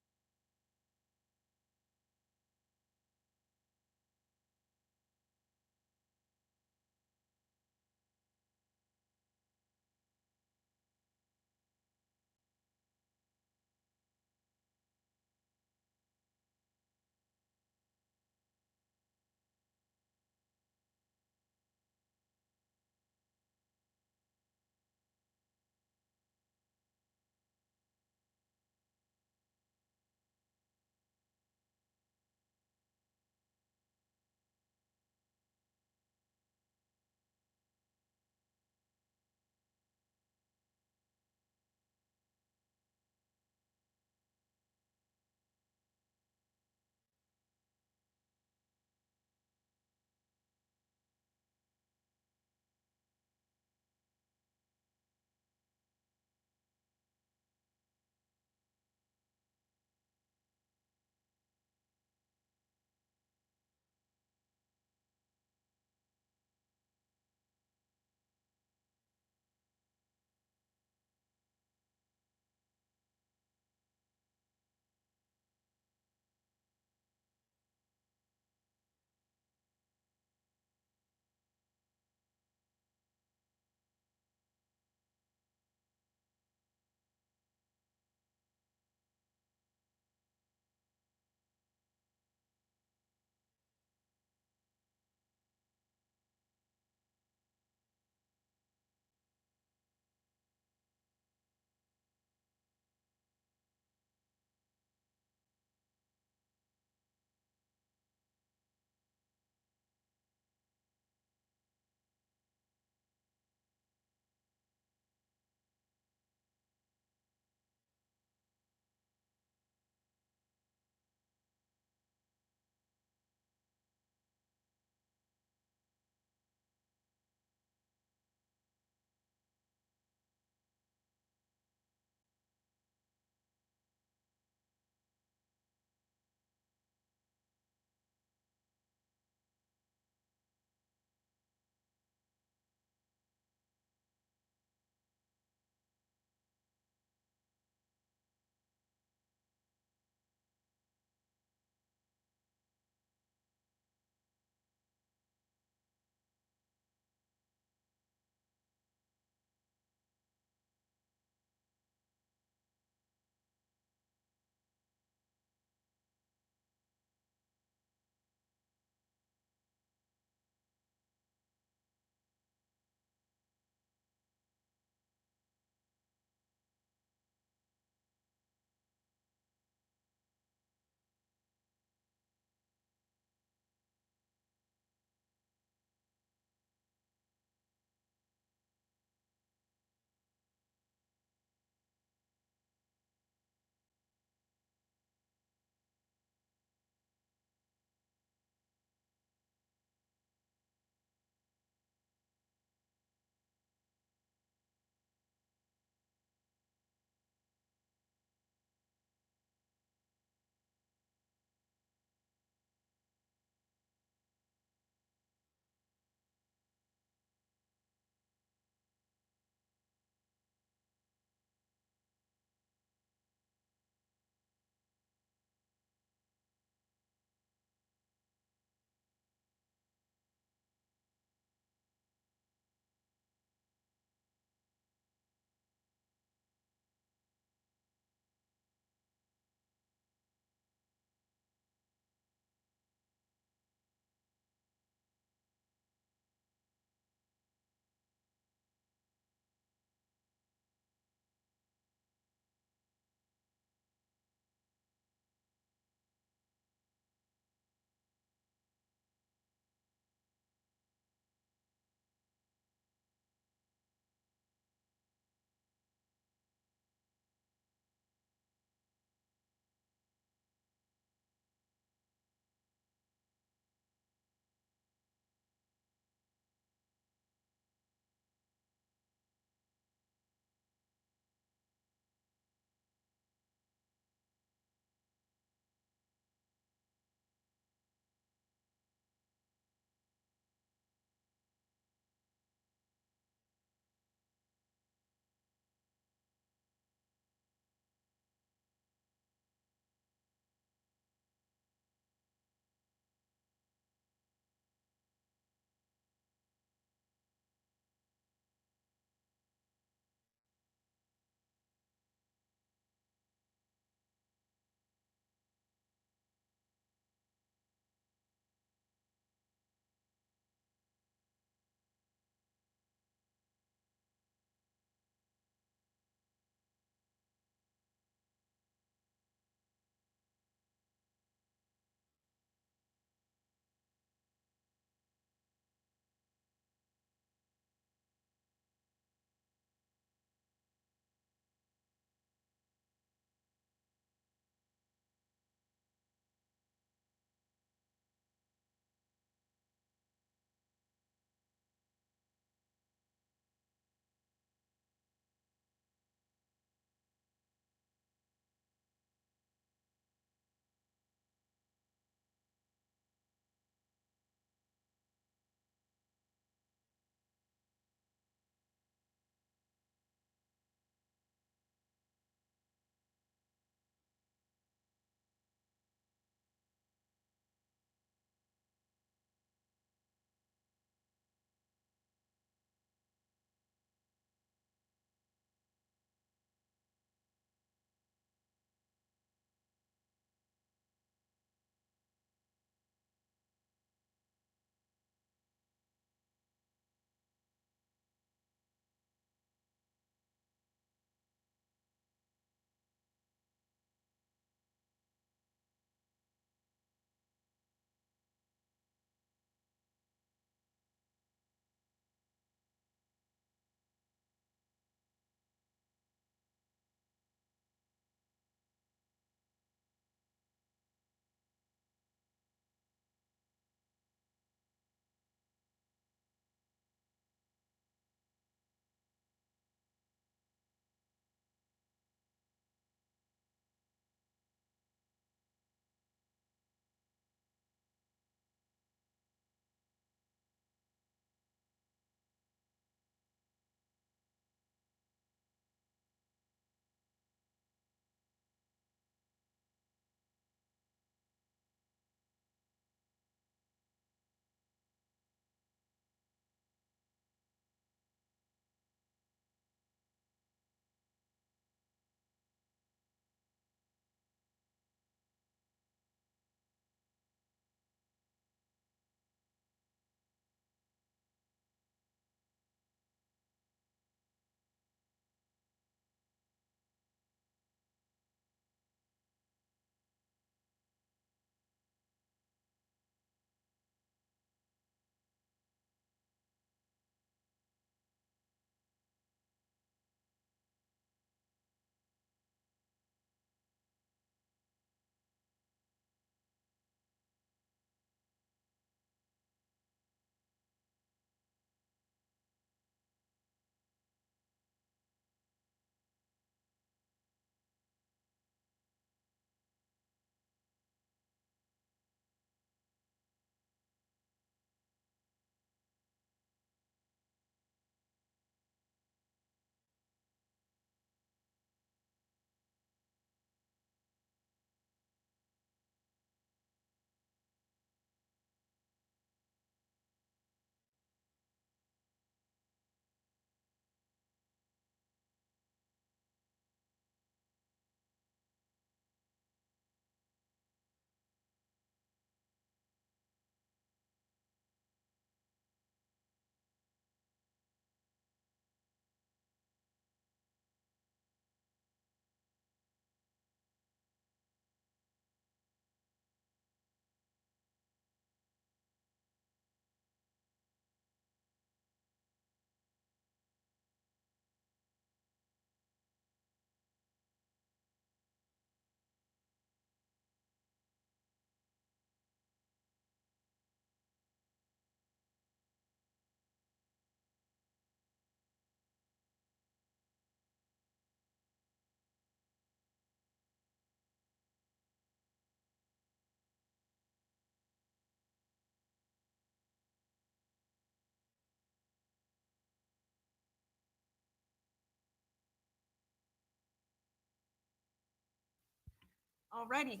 All righty.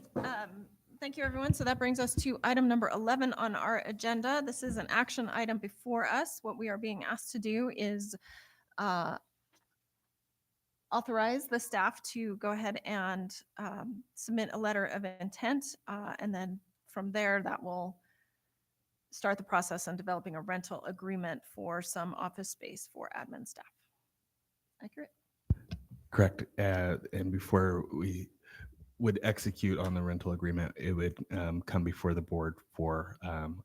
Thank you, everyone. So that brings us to item number 11 on our agenda. This is an action item before us. What we are being asked to do is authorize the staff to go ahead and submit a letter of intent. And then from there, that will start the process on developing a rental agreement for some office space for admin staff. Accurate? Correct. And before we would execute on the rental agreement, it would come before the board for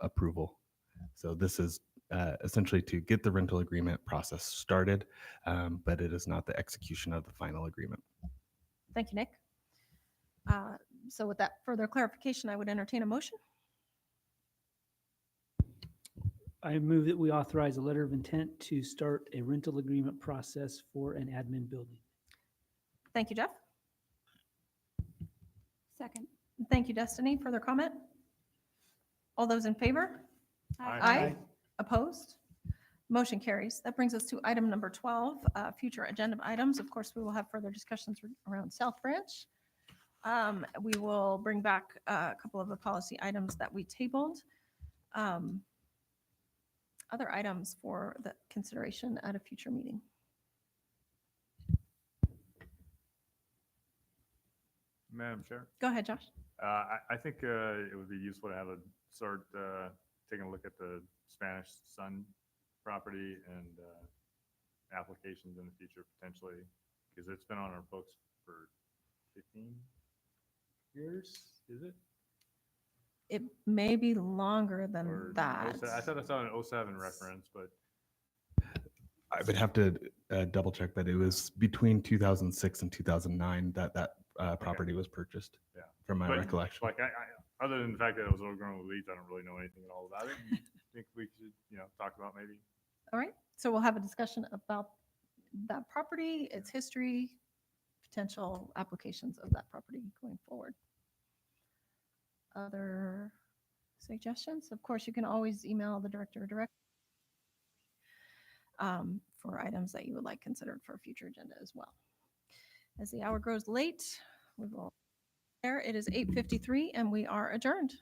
approval. So this is essentially to get the rental agreement process started, but it is not the execution of the final agreement. Thank you, Nick. So with that further clarification, I would entertain a motion. I move that we authorize a letter of intent to start a rental agreement process for an admin building. Thank you, Jeff. Second. Thank you, Destiny. Further comment? All those in favor? Aye. Opposed? Motion carries. That brings us to item number 12, future agenda items. Of course, we will have further discussions around South Branch. We will bring back a couple of the policy items that we tabled. Other items for the consideration at a future meeting. Madam Chair, Go ahead, Josh. I think it would be useful to have a start taking a look at the Spanish Sun property and applications in the future potentially, because it's been on our books for 15 years, is it? It may be longer than Or that. I thought I saw an 07 reference, but I would have to double check, but it was between 2006 and 2009 that property was purchased. Yeah. From my But, recollection. like other than the fact that it was overgrown with weeds, I don't really know anything at all about it. I think we should, talk about maybe. All right. So we'll have a discussion about that property, its history, potential applications of that property going forward. Other suggestions? Of course, you can always email the director direct for items that you would like considered for a future agenda as well. As the hour grows late, we will. There, it is 8:53 and we are adjourned.